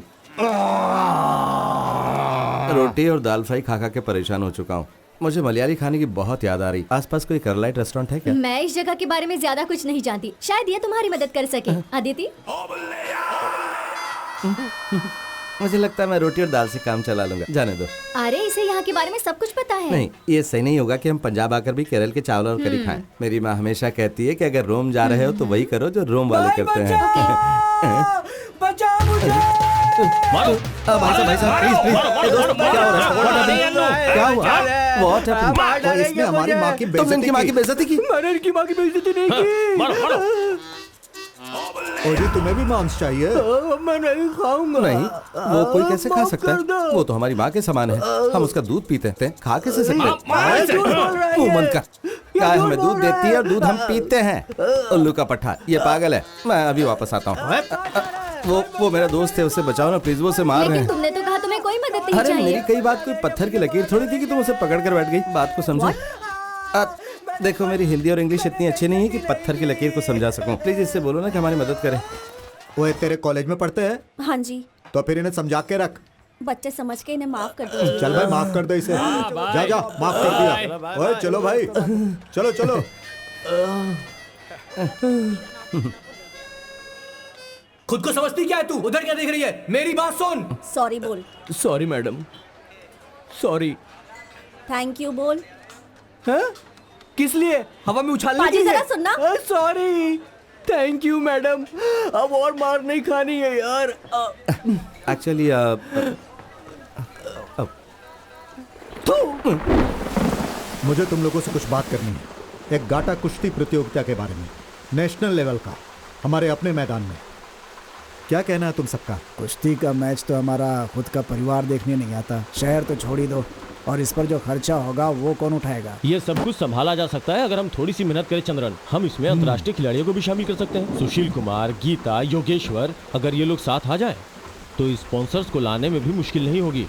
S4: रोटी और दाल फ्राई खा खा के परेशान हो चुका हूँ। मुझे मलयाली खाने की बहुत याद आ रही। आसपास कोई करलाइट रेस्टोरेंट है क्या?
S11: मैं इस जगह के बारे में ज्यादा कुछ नहीं जानती, शायद ये तुम्हारी मदद कर सके। अदिति,
S4: मुझे लगता है मैं रोटी और दाल से काम चला लूंगा, जाने दो।
S11: अरे इसे यहाँ के बारे में सब कुछ पता है।
S4: नहीं, ये सही नहीं होगा कि हम पंजाब आकर भी केरल के चावल और करी खाएं। मेरी माँ हमेशा कहती है कि अगर रोम जा रहे हो तो वही करो जो रोम वाले करते हैं।
S8: बचाओ मुझे।
S5: मारो।
S4: भाई साहब प्लीज प्लीज। दोस्त क्या हो रहा है? क्या हुआ? What happened?
S7: इसने हमारी माँ की
S4: तुमने इनकी माँ की बेइज्जती की?
S8: मैंने इनकी माँ की बेइज्जती नहीं की।
S5: मारो मारो।
S7: और जी तुम्हें भी मांस चाहिए?
S8: मैं नहीं खाऊंगा।
S4: नहीं, वो कोई कैसे खा सकता है? वो तो हमारी माँ के समान है। हम उसका दूध पीते हैं, खा कैसे सकते हैं? मुंह बंद कर। गाय हमें दूध देती है और दूध हम पीते हैं। उल्लू का पट्टा, ये पागल है। मैं अभी वापस आता हूँ। वो मेरा दोस्त है, उसे बचाओ ना प्लीज, वो उसे मार रहे
S11: लेकिन
S4: हैं।
S11: तुमने तो कहा तुम्हें कोई मदद नहीं
S4: अरे
S11: चाहिए।
S4: मेरी कई बात कोई पत्थर की लकीर थोड़ी थी कि तुम उसे पकड़ कर बैठ गई। बात को समझो। देखो मेरी हिंदी और इंग्लिश इतनी अच्छी नहीं है कि पत्थर की लकीर को समझा सकूं। प्लीज इससे बोलो ना कि हमारी मदद करे।
S7: वो तेरे कॉलेज में पढ़ते हैं?
S2: हाँ जी,
S7: तो फिर इन्हें समझा के रख।
S2: बच्चे समझ के इन्हें माफ कर दो।
S7: चल भाई माफ कर दे इसे। जा जा, माफ कर दिया। ओए चलो भाई, चलो चलो।
S8: खुद को समझती क्या है तू? उधर क्या देख रही है? मेरी बात सुन।
S2: सॉरी बोल।
S1: Sorry madam, sorry.
S2: Thank you बोल।
S1: हाँ? किस लिए? हवा में उछालने के
S2: पाजी
S1: लिए?
S2: जरा सुनना।
S1: Sorry, thank you madam. अब और मार नहीं खानी है यार।
S4: एक्चुअली
S7: मुझे तुम लोगों से कुछ बात करनी है, एक गाटा कुश्ती प्रतियोगिता के बारे में, नेशनल लेवल का, हमारे अपने मैदान में। क्या कहना है तुम सबका?
S10: कुश्ती का मैच तो हमारा खुद का परिवार देखने नहीं आता। शहर तो छोड़ ही दो, और इस पर जो खर्चा होगा वो कौन उठाएगा?
S5: ये सब कुछ संभाला जा सकता है अगर हम थोड़ी सी मेहनत करें चंद्रन। हम इसमें अंतर्राष्ट्रीय खिलाड़ियों को भी शामिल कर सकते हैं। सुशील कुमार, गीता, योगेश्वर, अगर ये लोग साथ आ जाएं तो स्पॉन्सर्स को लाने में भी मुश्किल नहीं होगी।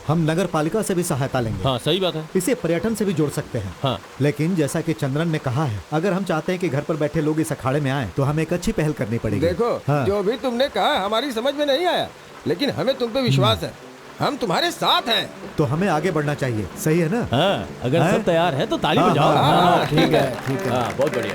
S7: हम नगर पालिका से भी सहायता लेंगे।
S5: हाँ सही बात है।
S7: इसे पर्यटन से भी जोड़ सकते हैं।
S5: हाँ।
S7: लेकिन जैसा कि चंद्रन ने कहा है, अगर हम चाहते हैं कि घर पर बैठे लोग इस अखाड़े में आए तो हमें एक अच्छी पहल करनी पड़ेगी।
S9: देखो,
S7: हाँ।
S9: जो भी तुमने कहा हमारी समझ में नहीं आया, लेकिन हमें तुम पे विश्वास है। हम तुम्हारे साथ हैं।
S7: तो हमें आगे बढ़ना चाहिए, सही है ना?
S5: हाँ, अगर
S7: हाँ?
S5: सब तैयार है तो ताली
S7: हाँ,
S5: बजाओ।
S7: हाँ, ठीक है, ठीक है।
S5: हाँ, बहुत बढ़िया।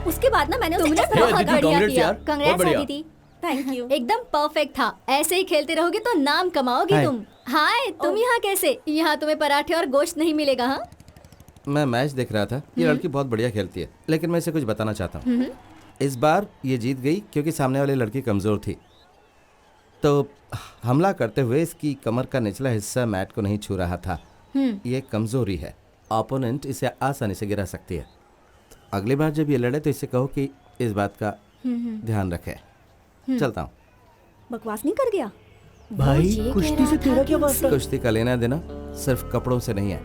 S2: उसके बाद ना मैंने उसे
S11: तुमने
S2: ऐसा
S11: बहुत
S2: लगा-
S11: बढ़िया
S1: congrats
S11: किया।
S1: यार, बहुत
S11: कांग्रेस
S1: बढ़िया।
S11: Aditi,
S2: thank you.
S11: एकदम परफेक्ट था। ऐसे ही खेलते रहोगे तो नाम कमाओगे
S4: हाय।
S11: तुम। हाय, तुम यहाँ कैसे? यहाँ तुम्हें पराठे और गोश्त नहीं मिलेगा। हाँ,
S4: मैं मैच देख रहा था। ये लड़की बहुत बढ़िया खेलती है, लेकिन मैं इसे कुछ बताना चाहता हूँ। इस बार ये जीत गई क्योंकि सामने वाली लड़की कमजोर थी। तो हमला करते हुए इसकी कमर का निचला हिस्सा मैट को नहीं छू रहा था। ये कमजोरी है। ओपोनेंट इसे आसानी से गिरा सकती है। तो अगली बार जब ये लड़े तो इसे कहो कि इस बात का ध्यान रखे। चलता हूँ।
S2: बकवास नहीं कर गया?
S1: भाई
S11: ये
S1: कुश्ती
S11: कह
S1: से
S11: रहा
S1: तेरा
S11: था
S1: क्या
S11: कि
S1: वास्ता?
S4: कुश्ती का लेना देना सिर्फ कपड़ों से नहीं है,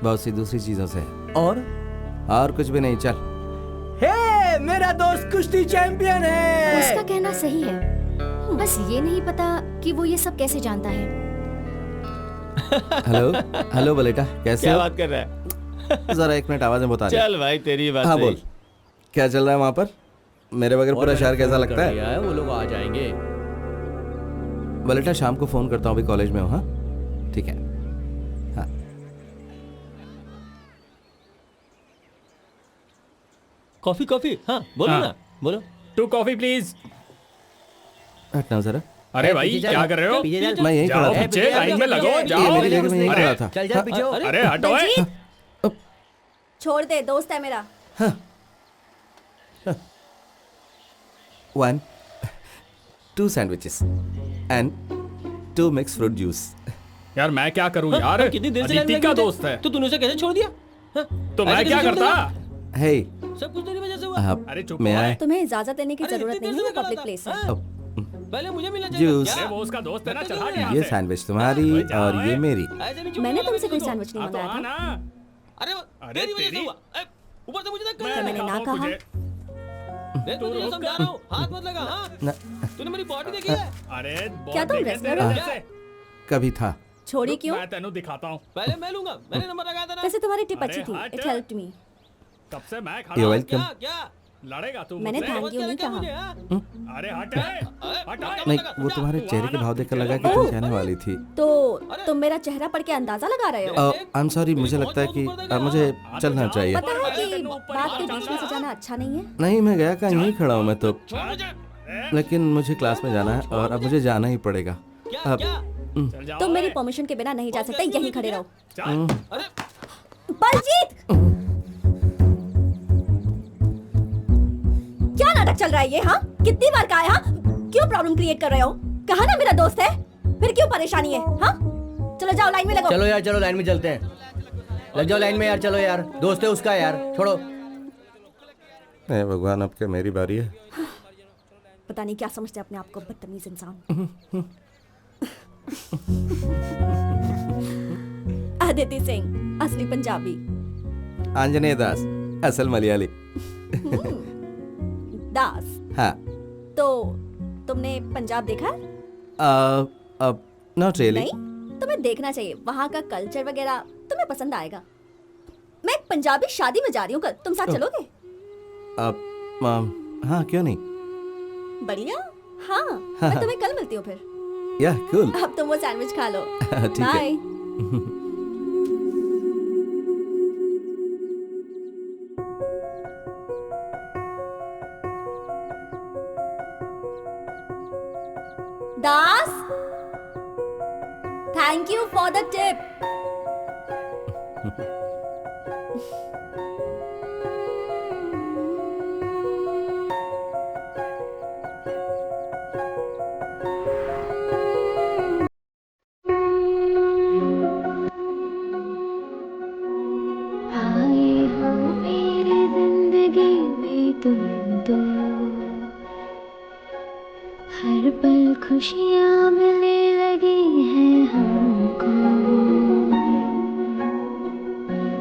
S4: बहुत सी दूसरी चीजों से है। और कुछ भी नहीं। चल।
S1: हे, मेरा दोस्त कुश्ती चैंपियन है।
S11: उसका कहना सही है, बस ये नहीं पता कि वो ये सब कैसे जानता है।
S4: हेलो हेलो बलेटा, कैसे
S5: क्या
S4: हो?
S5: बात कर रहा है?
S4: जरा एक मिनट आवाज में बता दे।
S5: चल भाई तेरी बात
S4: हाँ
S5: सही।
S4: बोल, क्या चल रहा है वहाँ पर? मेरे बगैर पूरा शहर कैसा लगता है?
S1: वो लोग आ जाएंगे।
S4: बलेटा शाम को फोन करता हूँ, अभी कॉलेज में हूँ। हाँ ठीक है। हाँ
S5: कॉफी कॉफी। हाँ बोलो
S6: हाँ।
S5: ना, बोलो।
S6: 2 कॉफी प्लीज।
S4: हटना जरा।
S6: अरे भाई क्या कर रहे हो?
S4: मैं यहीं खड़ा
S6: जाओ
S4: था।
S6: पीछे, लाइन में लगो,
S4: ये
S6: जाओ।
S4: मेरी जगह में यहीं
S6: अरे,
S4: खड़ा था।
S1: चल जा पीछे हो।
S6: अरे हटो।
S2: बलजीत, छोड़ दे, दोस्त है मेरा।
S4: 1 2 sandwiches and 2 mixed fruit juice।
S6: यार मैं क्या करूं यार?
S5: हाँ, कितनी देर से लाइन
S6: अदिति
S5: में
S6: का
S5: लगे थे?
S6: दोस्त है।
S5: तो तूने उसे कैसे छोड़ दिया? हाँ?
S6: तो
S5: ऐसे
S6: मैं
S5: कैसे
S6: क्या
S5: छोड़
S6: करता?
S5: देगा?
S4: हे
S5: सब कुछ तेरी वजह से हुआ।
S4: आप
S6: अरे चुप
S4: मैं
S6: हो।
S4: आए।
S2: तुम्हें इजाजत देने की
S5: अरे
S2: जरूरत
S5: इतनी
S2: नहीं
S5: देर
S2: है,
S5: से
S2: पब्लिक
S5: खड़ा
S2: प्लेस
S5: था।
S2: है।
S5: हाँ? पहले मुझे मिलना
S4: जूस।
S6: अरे वो उसका दोस्त है ना, चल हट यहाँ
S4: ये
S6: से।
S4: सैंडविच तुम्हारी और ये मेरी।
S2: मैंने तुमसे कोई सैंडविच नहीं
S6: हाँ तो
S2: मंगाया
S6: आ
S2: था।
S6: ना।
S5: अरे
S6: अरे
S5: तेरी वजह से
S6: तेरी-
S5: हुआ। ऊपर से मुझे धक्का
S6: मैं
S2: क्या मैंने ना
S6: दिखाता हूँ
S2: कहा?
S6: तुझे।
S5: देख मैं तुझे समझा रहा हूँ, हाथ मत लगा। हाँ तूने मेरी बॉडी देखी है?
S6: अरे
S2: क्या तुम wrestler हो?
S4: कभी था।
S2: छोड़ी क्यों?
S6: मैं तेनू दिखाता हूँ।
S5: पहले मैं लूंगा, मैंने नंबर लगाया था ना।
S2: वैसे तुम्हारी टिप
S6: अरे
S2: अच्छी थी।
S6: हट।
S2: It helped me.
S6: कब से मैं
S4: You're
S6: खड़ा हूँ।
S4: welcome.
S5: क्या क्या?
S6: लड़ेगा तू
S2: मैंने
S6: मुझसे?
S2: थैंक यू नहीं
S5: क्या मुझे?
S2: कहा।
S5: हाँ?
S6: अरे हट हट
S4: नहीं, वो तुम्हारे चेहरे के भाव देखकर लगा कि तुम कहने वाली थी।
S2: तो तुम मेरा चेहरा पढ़ के अंदाजा लगा रहे हो?
S4: आई एम सॉरी, मुझे लगता है कि मुझे चलना चाहिए।
S2: पता है कि बात के बीच में से जाना अच्छा नहीं है।
S4: नहीं, मैं गया कहाँ, यहीं खड़ा हूँ मैं तो।
S5: छोड़ मुझे।
S4: लेकिन मुझे क्लास में जाना है और अब मुझे जाना ही पड़ेगा।
S5: क्या
S4: अब
S5: क्या?
S2: तुम मेरी परमिशन के बिना नहीं जा सकते, यहीं खड़े रहो।
S5: अरे
S2: बलजीत! क्या नाटक चल रहा है ये? हाँ, कितनी बार कहा है? हाँ, क्यों प्रॉब्लम क्रिएट कर रहे हो? कहा ना मेरा दोस्त है, फिर क्यों परेशानी है? हाँ, चलो जाओ लाइन में लगो।
S1: चलो यार, चलो लाइन में चलते हैं। लग जाओ लाइन में यार, चलो यार, दोस्त है उसका यार, छोड़ो।
S4: हे भगवान, अब क्या मेरी बारी है?
S2: पता नहीं क्या समझते अपने आप को, बदतमीज इंसान। अदिति सिंह, असली पंजाबी।
S4: आंजनेय दास, असल मलयाली।
S2: दास।
S4: हाँ।
S2: तो तुमने पंजाब देखा है?
S4: अब नॉट रियली।
S2: नहीं, तुम्हें देखना चाहिए। वहाँ का कल्चर वगैरह तुम्हें पसंद आएगा। मैं एक पंजाबी शादी में जा रही हूँ कल, तुम साथ चलोगे?
S4: हाँ, क्यों नहीं?
S2: बढ़िया। हाँ, मैं तुम्हें कल मिलती हूँ फिर।
S4: या कूल।
S2: अब तुम वो सैंडविच खा लो।
S4: ठीक है।
S2: Bye. Das, thank you for the tip.
S12: आए हो मेरी जिंदगी में तुम तो, हर पल खुशियाँ मिलने लगी हैं हमको,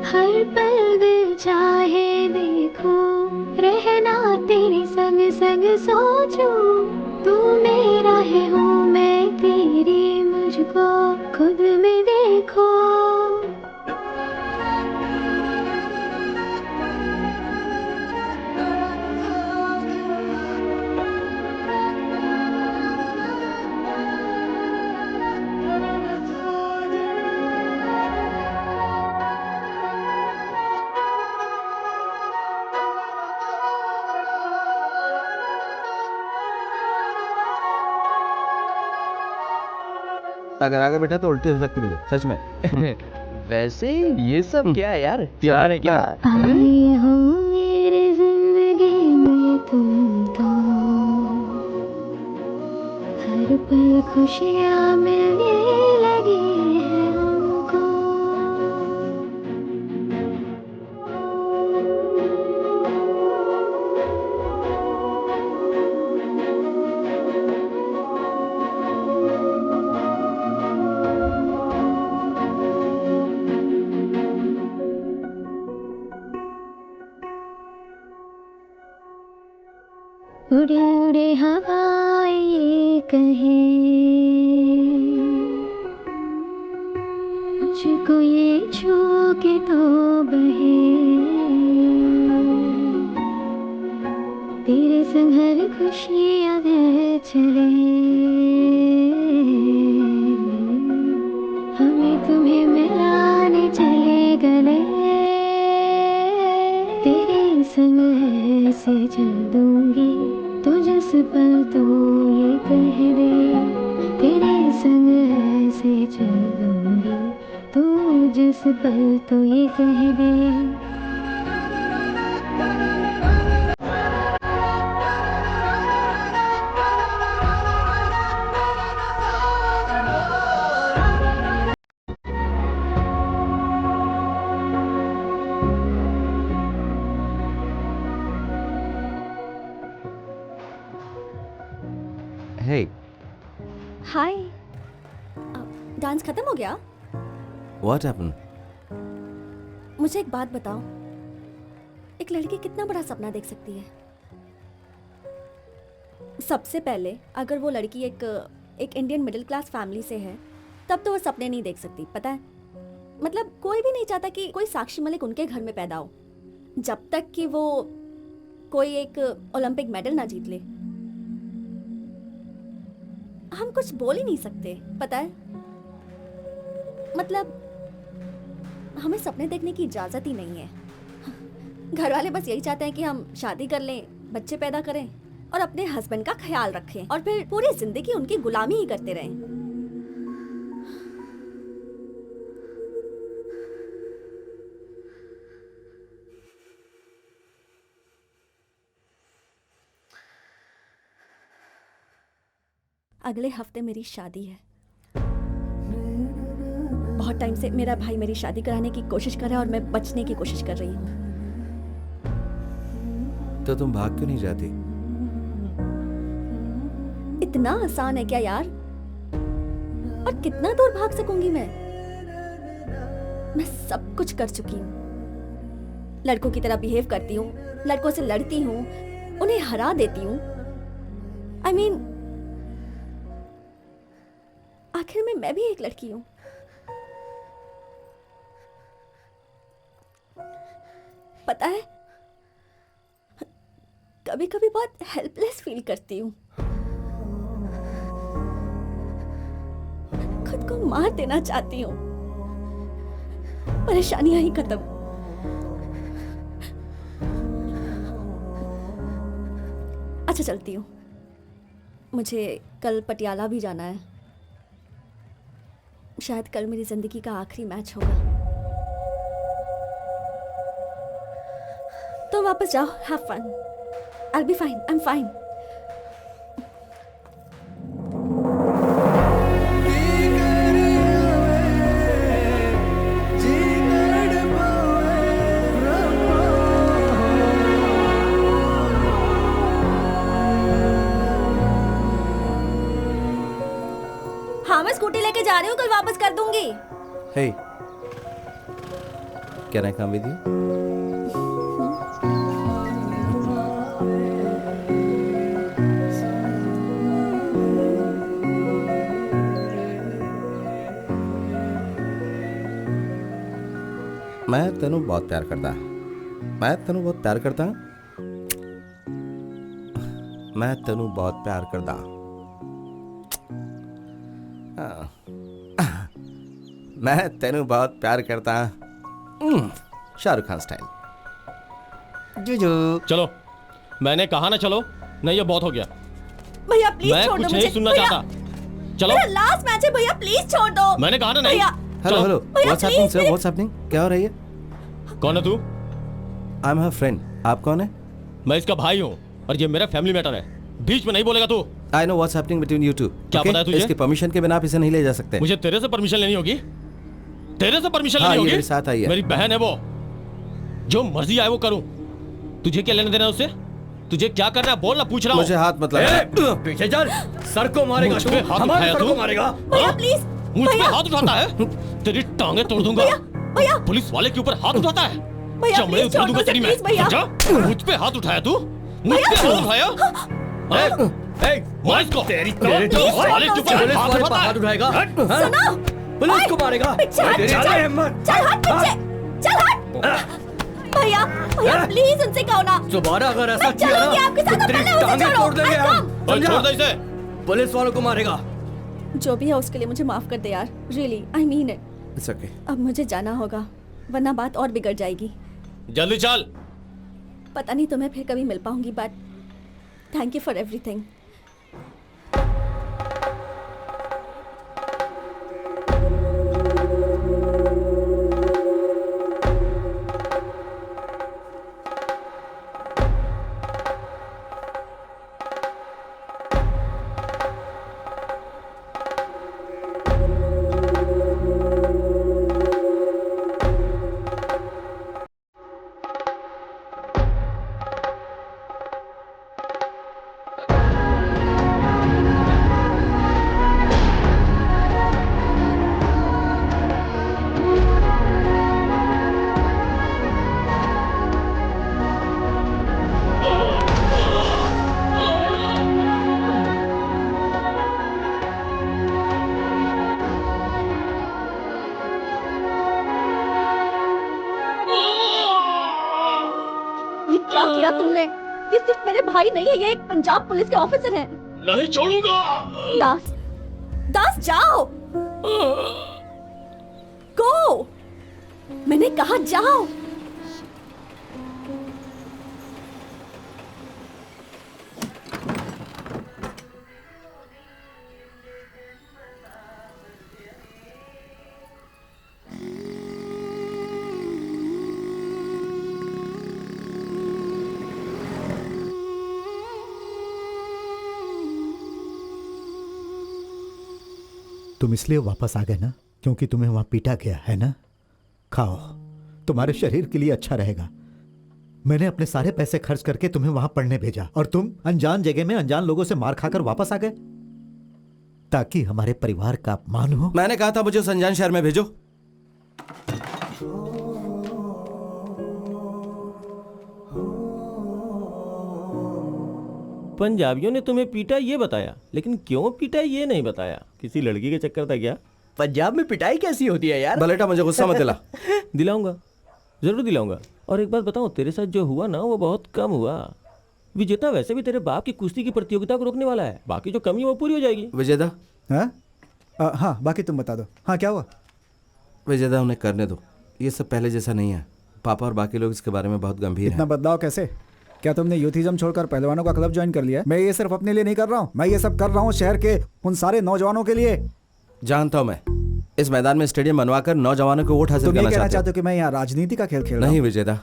S12: हर पल दिल चाहे देखो, रहना तेरे संग संग सोचूं, तू मेरा है हूँ मैं तेरी, मुझको खुद में देखो।
S5: अगर आगे बैठा तो उल्टी हो सकती है, सच में।
S13: वैसे ये सब क्या है यार, प्यार है क्या?
S12: आए हो मेरी जिंदगी में तुम तो, हर पल खुशियाँ मिलने लगी हैं हमको। उड़े उड़े हवाएं ये कहे, मुझको ये छू के तो बहे, तेरे संग हर खुशियाँ है चले, हमें तुम्हें मिलाने चले गले, तेरे संग ऐसे चल दूंगी तो जिस पल तो ये कह दे, तेरे संग ऐसे चल दूंगी तो जिस पल तो ये कह दे।
S4: हे
S2: हाय। डांस खत्म हो गया?
S4: What happened?
S2: मुझे एक बात बताओ, एक लड़की कितना बड़ा सपना देख सकती है? सबसे पहले अगर वो लड़की एक इंडियन मिडिल क्लास फैमिली से है तब तो वो सपने नहीं देख सकती, पता है? मतलब कोई भी नहीं चाहता कि कोई साक्षी मलिक उनके घर में पैदा हो जब तक कि वो कोई एक ओलंपिक मेडल ना जीत ले। हम कुछ बोल ही नहीं सकते, पता है? मतलब हमें सपने देखने की इजाजत ही नहीं है। घर वाले बस यही चाहते हैं कि हम शादी कर लें, बच्चे पैदा करें और अपने हस्बैंड का ख्याल रखें और फिर पूरी जिंदगी उनकी गुलामी ही करते रहें। अगले हफ्ते मेरी शादी है। बहुत टाइम से मेरा भाई मेरी शादी कराने की कोशिश कर रहा है और मैं बचने की कोशिश कर रही हूँ।
S4: तो तुम भाग क्यों नहीं जाती?
S2: इतना आसान है क्या यार? और कितना दूर भाग सकूंगी मैं? मैं सब कुछ कर चुकी हूँ। लड़कों की तरह बिहेव करती हूँ, लड़कों से लड़ती हूँ, उन्हें हरा देती हूँ। I mean, आखिर में मैं भी एक लड़की हूँ। पता है, कभी कभी बहुत हेल्पलेस फील करती हूँ। खुद को मार देना चाहती हूँ। परेशानियां ही खत्म। अच्छा चलती हूँ, मुझे कल पटियाला भी जाना है। शायद कल मेरी जिंदगी का आखिरी मैच होगा। तो वापस जाओ, have fun. I'll be fine, I'm fine. हाँ, मैं स्कूटी लेके जा रही हूँ, कल वापस कर दूंगी।
S4: Hey, can I come with you? मैं तेनू बहुत प्यार करता। मैं तेनू बहुत प्यार करता। मैं तेनू बहुत प्यार करता। मैं तेनू बहुत प्यार करता। शाहरुख खान स्टाइल। जुजू।
S5: चलो, मैंने कहा ना चलो, नहीं ये बहुत हो गया।
S2: भैया प्लीज
S5: मैं
S2: छोड़ दो
S5: कुछ
S2: मुझे।
S5: नहीं सुनना
S2: भैया,
S5: चाहता। चलो,
S2: मेरा लास्ट मैच है भैया, प्लीज छोड़ दो।
S5: मैंने कहा ना नहीं।
S2: भैया,
S4: हेलो हेलो,
S2: भैया,
S4: what's happening
S2: please,
S4: sir? What's happening? क्या हो रही है?
S5: कौन है तू?
S4: I am her friend. आप कौन है?
S5: मैं इसका भाई हूँ और ये मेरा फैमिली मैटर है। बीच में नहीं बोलेगा तू।
S4: I know what's happening between you two.
S5: क्या पता है तुझे?
S4: इसकी परमिशन के बिना आप इसे नहीं ले जा सकते।
S5: मुझे तेरे से परमिशन लेनी होगी। तेरे से परमिशन
S4: हाँ,
S5: लेनी
S4: ये
S5: होगी।
S4: मेरे साथ आई है।
S5: मेरी बहन है वो, जो मर्जी आए वो करूं। तुझे क्या लेना देना है उससे? तुझे क्या करना है बोल ना, पूछ रहा हूं।
S4: मुझे हाथ मत लगा।
S8: पीछे चल, सर को मारेगा
S5: मुझ
S8: तू,
S5: पे हाथ
S8: हमारे
S5: उठाया
S8: सर
S5: तू?
S8: को मारेगा।
S2: भैया प्लीज।
S5: मुझ पे हाथ उठाता है? तेरी टांगे तोड़ दूंगा।
S2: भैया,
S5: पुलिस वाले के ऊपर हाथ उठाता है?
S2: भैया,
S5: चमड़े
S2: please
S5: उतार
S2: छोड़
S5: दूंगा
S2: दो,
S5: तेरी मैं।
S2: please, भैया।
S5: समझा? मुझ पे हाथ उठाया तू? मुझ पे हाथ उठाया? मार इसको।
S8: तेरी
S5: पुलिस वाले के ऊपर
S8: पुलिस
S5: हाथ
S8: वाले पर
S5: उठाता है?
S8: हाथ उठाएगा।
S2: सुनो,
S8: पुलिस को मारेगा।
S2: पीछे हट,
S8: तेरी
S2: चल,
S8: हिम्मत।
S2: चल हट पीछे, चल हट। भैया, भैया प्लीज उनसे कहो ना।
S8: दोबारा अगर ऐसा
S2: मैं
S8: किया
S2: चलूंगी
S8: ना
S2: आपके साथ,
S8: तो तेरी
S2: पहले उसे
S8: टांगे
S2: छोड़ो।
S8: तोड़ देंगे
S2: I
S8: हम।
S2: come।
S5: छोड़ दे इसे।
S8: पुलिस वालों को मारेगा।
S2: जो भी है उसके लिए मुझे माफ कर दे यार, really I mean it.
S4: It's okay.
S2: अब मुझे जाना होगा वरना बात और बिगड़ जाएगी।
S5: जल्दी चल।
S2: पता नहीं तुम्हें फिर कभी मिल पाऊंगी, but thank you for everything. ये क्या किया तुमने? ये सिर्फ मेरे भाई नहीं है, ये एक पंजाब पुलिस के ऑफिसर हैं।
S6: नहीं छोड़ूंगा।
S2: दास, दास जाओ। गो, मैंने कहा जाओ।
S3: तुम इसलिए वापस आ गए ना क्योंकि तुम्हें वहां पीटा गया है ना? खाओ, तुम्हारे शरीर के लिए अच्छा रहेगा। मैंने अपने सारे पैसे खर्च करके तुम्हें वहां पढ़ने भेजा और तुम अनजान जगह में अनजान लोगों से मार खाकर वापस आ गए ताकि हमारे परिवार का अपमान हो।
S4: मैंने कहा था मुझे उस अनजान शहर में भेजो।
S5: पंजाबियों ने तुम्हें पीटा ये बताया, लेकिन क्यों पीटा ये नहीं बताया। किसी लड़की के चक्कर था क्या?
S1: पंजाब में पिटाई कैसी होती है यार?
S4: बलेटा मुझे गुस्सा मत दिला।
S5: दिलाऊंगा, जरूर दिलाऊंगा। और एक बात बताऊं, तेरे साथ जो हुआ ना वो बहुत कम हुआ। विजेता वैसे भी तेरे बाप की कुश्ती की प्रतियोगिता को रोकने वाला है, बाकी जो कमी है वो पूरी हो जाएगी।
S4: विजेता?
S10: हाँ, बाकी तुम बता दो। हाँ, क्या हुआ?
S4: विजेता, उन्हें करने दो, ये सब पहले जैसा नहीं है। पापा और बाकी लोग इसके बारे में बहुत गंभीर हैं।
S10: इतना बदलाव कैसे? क्या तुमने यूथिज्म छोड़कर पहलवानों का क्लब ज्वाइन कर लिया? मैं ये सिर्फ अपने लिए नहीं कर रहा हूँ, मैं ये सब कर रहा हूँ शहर के उन सारे नौजवानों के लिए।
S4: जानता हूँ मैं, इस मैदान में स्टेडियम बनवाकर नौजवानों को वोट हासिल करना
S10: चाहते हो कि मैं यहाँ राजनीति का खेल खेल रहा हूँ?
S4: नहीं विजेता,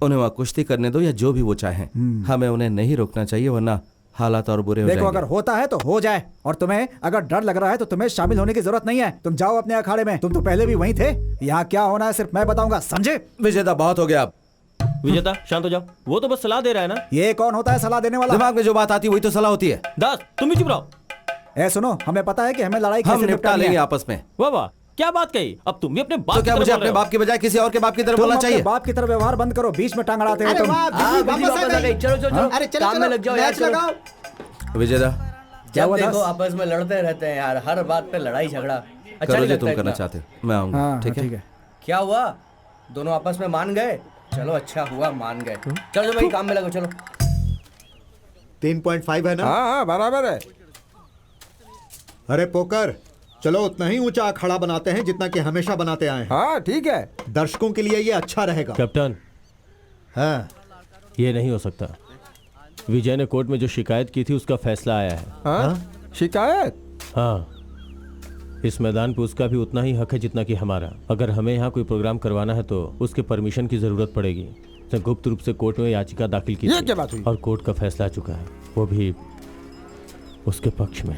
S4: उन्हें वहाँ कुश्ती करने दो या जो भी वो चाहें, हमें उन्हें नहीं रोकना चाहिए, वरना हालात और बुरे हो जाएंगे।
S10: देखो, अगर होता है तो हो जाए, और तुम्हें अगर डर लग रहा है तो तुम्हें शामिल होने की जरूरत नहीं है। तुम जाओ अपने अखाड़े में, तुम तो पहले भी वहीं थे। यहाँ क्या होना है सिर्फ मैं बताऊंगा, समझे?
S4: विजेता, बहुत हो गया अब।
S5: विजेता, शांत हो जाओ, वो तो बस सलाह दे रहा है ना।
S10: ये कौन होता है सलाह देने वाला?
S4: दिमाग में जो बात आती है वही तो सलाह होती है।
S5: दास, तुम भी चुप रहो।
S10: ए सुनो, हमें पता है कि हमें लड़ाई
S4: हम
S10: कैसे
S4: निपटा लेंगे आपस में।
S5: वाह वाह, क्या बात कही। अब तुम भी अपने बाप
S4: तो क्या मुझे अपने बाप की बजाय किसी और के बाप की तरफ बोलना चाहिए?
S10: बाप की तरफ व्यवहार बंद करो, बीच में टांग अड़ाते हो तुम।
S1: चलो काम में लग जाओ यार।
S4: विजेता,
S1: जब देखो आपस में लड़ते रहते हैं यार, हर बात पे लड़ाई झगड़ा। अच्छा
S4: करो
S1: नहीं
S4: जो
S1: लगता
S4: तुम करना
S1: इतना।
S4: चाहते हो, मैं आऊंगा। ठीक है?
S1: क्या हुआ, दोनों आपस में मान गए? चलो अच्छा हुआ मान गए। चलो भाई काम में लगो, चलो।
S7: 3.5 है ना?
S9: हाँ, बराबर है।
S7: अरे पोकर, चलो उतना ही ऊंचा अखाड़ा बनाते हैं जितना कि हमेशा बनाते आए हैं।
S9: हाँ ठीक है,
S7: दर्शकों के लिए ये अच्छा रहेगा।
S5: कैप्टन,
S7: हाँ,
S5: ये नहीं हो सकता। विजय ने कोर्ट में जो शिकायत की थी उसका फैसला आया है।
S9: हाँ? शिकायत?
S5: हाँ, इस मैदान पे उसका भी उतना ही हक है जितना कि हमारा। अगर हमें यहाँ कोई प्रोग्राम करवाना है तो उसके परमिशन की जरूरत पड़ेगी। उसने गुप्त रूप से कोर्ट में याचिका दाखिल की थी और कोर्ट का फैसला आ चुका है, वो भी उसके पक्ष में।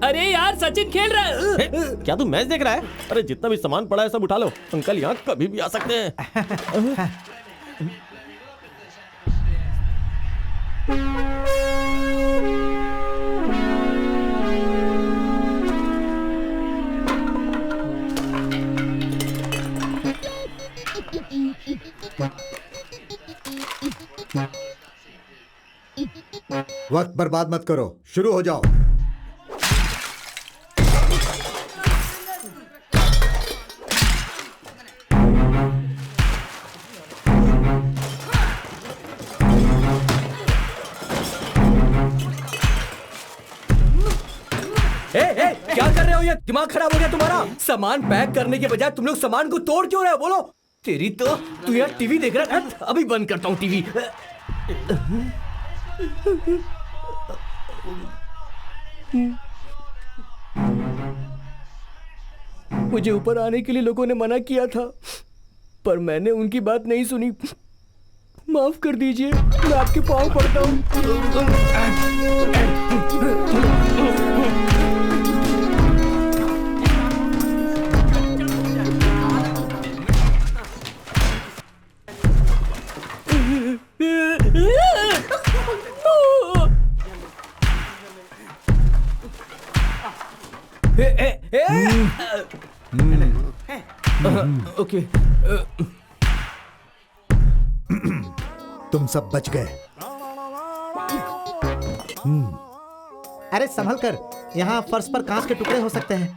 S6: अरे यार, सचिन खेल रहा है।
S5: क्या तू मैच देख रहा है? अरे जितना भी सामान पड़ा है सब उठा लो, अंकल यहाँ कभी भी आ सकते हैं।
S7: वक्त बर्बाद मत करो, शुरू हो जाओ।
S1: क्या कर रहे हो? ये दिमाग खराब हो गया तुम्हारा? सामान पैक करने के बजाय तुम लोग सामान को तोड़ क्यों रहे हो? बोलो। तेरी तो तू यार टीवी देख रहा है? अभी बंद करता हूँ टीवी। मुझे ऊपर आने के लिए लोगों ने मना किया था, पर मैंने उनकी बात नहीं सुनी। माफ कर दीजिए, मैं आपके पाँव पड़ता हूँ। ओके,
S7: तुम सब बच गए।
S3: अरे संभल कर, यहाँ फर्श पर कांच के टुकड़े हो सकते हैं।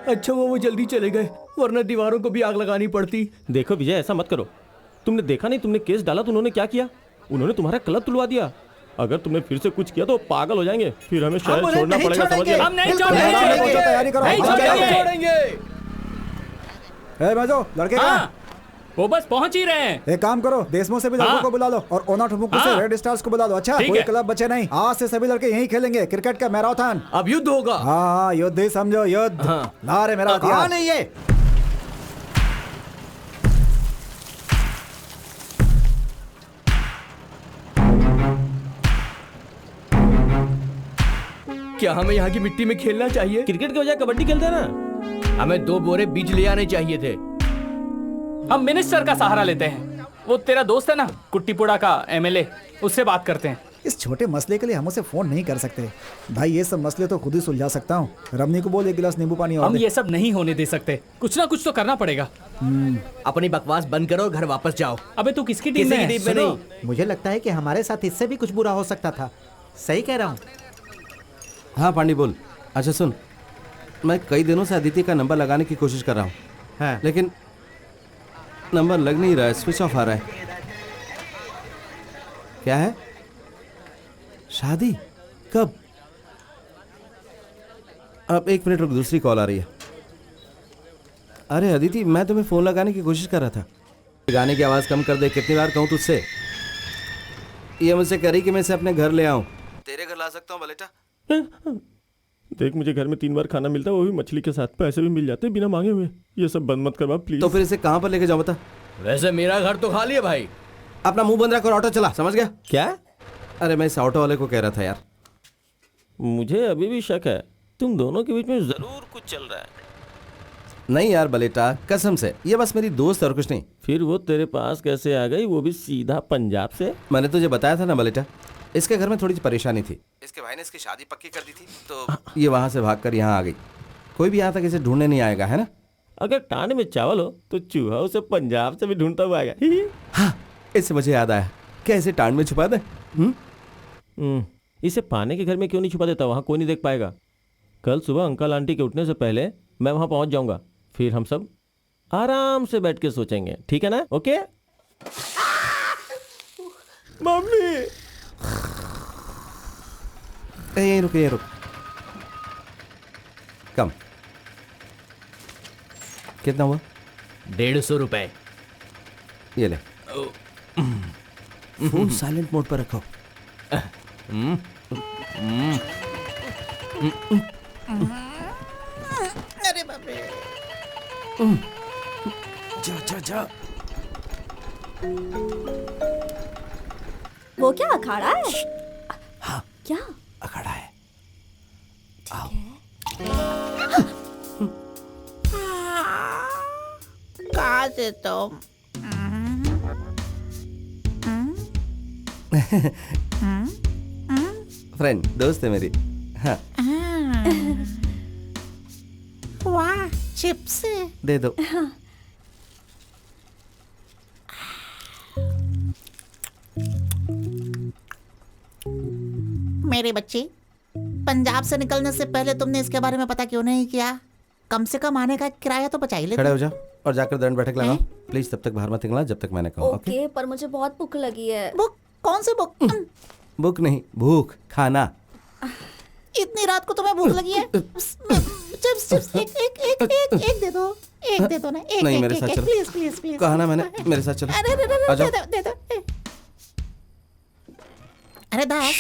S1: अच्छा वो जल्दी चले गए, वरना दीवारों को भी आग लगानी पड़ती।
S5: देखो विजय, ऐसा मत करो। तुमने देखा नहीं, तुमने केस डाला तो उन्होंने क्या किया? उन्होंने तुम्हारा कलर तुलवा दिया। अगर तुमने फिर से कुछ किया तो पागल हो जाएंगे, फिर हमें शहर छोड़ना पड़ेगा, समझ
S6: हम नहीं छोड़ेंगे,
S10: तैयारी करो,
S6: नहीं छोड़ेंगे।
S10: ए बाजो, लड़के
S6: हाँ, वो बस पहुंच ही रहे हैं।
S10: एक काम करो, देशमो से भी लड़कों को बुला लो और ओना ठुमुकु से रेड स्टार्स को बुला लो। अच्छा, कोई क्लब बचे नहीं, आज से सभी लड़के यहीं खेलेंगे क्रिकेट का मैराथन।
S1: अब युद्ध होगा।
S10: हाँ, युद्ध ही समझो, युद्ध। ला रे मेरा हथियार।
S7: नहीं ये
S1: क्या हमें यहाँ की मिट्टी में खेलना चाहिए?
S5: क्रिकेट के बजाय कबड्डी खेलते हैं ना।
S1: हमें 2 बोरे बीज ले आने चाहिए थे।
S6: हम मिनिस्टर का सहारा लेते हैं। वो तेरा दोस्त है ना, कुट्टीपुड़ा का एमएलए, उससे बात करते हैं।
S10: इस छोटे मसले के लिए हम उसे फोन नहीं कर सकते भाई, ये सब मसले तो खुद ही सुलझा सकता हूँ। रमनी को बोल 1 गिलास नींबू पानी और
S6: हम
S10: दे।
S6: ये सब नहीं होने दे सकते, कुछ ना कुछ तो करना पड़ेगा।
S1: अपनी बकवास बंद करो, घर वापस जाओ।
S6: अबे तू किसकी टीम में है?
S1: नहीं।
S7: मुझे लगता है कि हमारे साथ इससे भी कुछ बुरा हो सकता था। सही कह रहा हूँ।
S4: हाँ पांडी बोल। अच्छा सुन, मैं कई दिनों से अदिति का नंबर लगाने की कोशिश कर रहा हूँ।
S7: हाँ।
S4: लेकिन नंबर लग नहीं रहा है, स्विच ऑफ आ रहा है। क्या है? शादी कब? अब 1 मिनट रुक, दूसरी कॉल आ रही है। अरे अदिति, मैं तुम्हें फोन लगाने की कोशिश कर रहा था। गाने की आवाज़ कम कर दे, कितनी बार कहूँ तुझसे? ये मुझसे करी कि मैं इसे अपने घर ले आऊँ। तेरे घर ला सकता हूँ बलेटा?
S5: देख, मुझे घर में 3 बार खाना मिलता है, वो भी मछली के साथ। पैसे भी मिल जाते बिना मांगे हुए। ये सब बंद मत करवा प्लीज।
S4: तो फिर इसे कहाँ पर लेके जाऊँ बता?
S1: वैसे मेरा घर तो खाली है भाई।
S4: अपना मुंह बंद रख और ऑटो चला, समझ गया?
S5: क्या?
S4: अरे मैं इस ऑटो वाले को कह रहा था यार।
S5: मुझे अभी भी शक है, तुम दोनों के बीच में जरूर कुछ चल रहा है।
S4: नहीं यार बलेटा, कसम से, ये बस मेरी दोस्त और कुछ नहीं।
S5: फिर वो तेरे पास कैसे आ गई, वो भी सीधा पंजाब से?
S4: मैंने तुझे बताया था ना बलेटा, इसके घर में थोड़ी सी परेशानी थी। इसके भाई ने इसकी शादी पक्की कर दी थी, तो ये वहां से भागकर यहाँ आ गई। कोई भी यहाँ तक इसे ढूंढने नहीं आएगा, है ना?
S5: अगर टांड में चावल हो तो चूहा उसे पंजाब से भी ढूंढता हुआ आएगा।
S4: हाँ, इससे मुझे याद आया, क्या इसे टांड में छुपा दे?
S5: इसे पाने के घर में क्यों नहीं छुपा देता? वहाँ कोई नहीं देख पाएगा। कल सुबह अंकल आंटी के उठने से पहले मैं वहाँ पहुँच जाऊँगा, फिर हम सब आराम से बैठ के सोचेंगे, ठीक है ना? Okay mummy.
S4: यहीं रुक, यहीं रुक। कम। कितना हुआ?
S1: 150 रुपए।
S4: ये ले। फोन साइलेंट मोड पर रखो।
S14: अरे बाप रे।
S4: जा जा जा।
S2: वो क्या अखाड़ा है?
S4: हाँ,
S2: क्या
S4: अखाड़ा है? आओ।
S14: कहाँ से तुम?
S4: फ्रेंड, दोस्त है मेरी। हाँ।
S14: वाह, चिप्स
S4: दे दो।
S14: मेरे बच्चे, पंजाब से निकलने से पहले तुमने इसके बारे में पता क्यों नहीं किया? कम से कम आने का किराया तो बचा ही लेते।
S4: खड़े हो जाओ और जाकर दंड बैठक लगाओ। प्लीज तब तक बाहर मत निकलना जब तक मैंने कहा।
S2: ओके, पर मुझे बहुत भूख लगी है।
S14: बुक? कौन सी बुक?
S4: बुक नहीं, भूख, खाना।
S14: इतनी रात को तुम्हें भूख लगी है? चिप्स चिप्स एक दे दो, एक दे दो ना, एक
S4: नहीं,
S14: एक,
S4: मेरे
S14: एक,
S4: साथ
S14: एक,
S4: चलो।
S14: Please please please.
S4: कहा ना मैंने, मेरे साथ चलो।
S14: अरे
S4: आ जाओ।
S14: दे दो। अरे दास,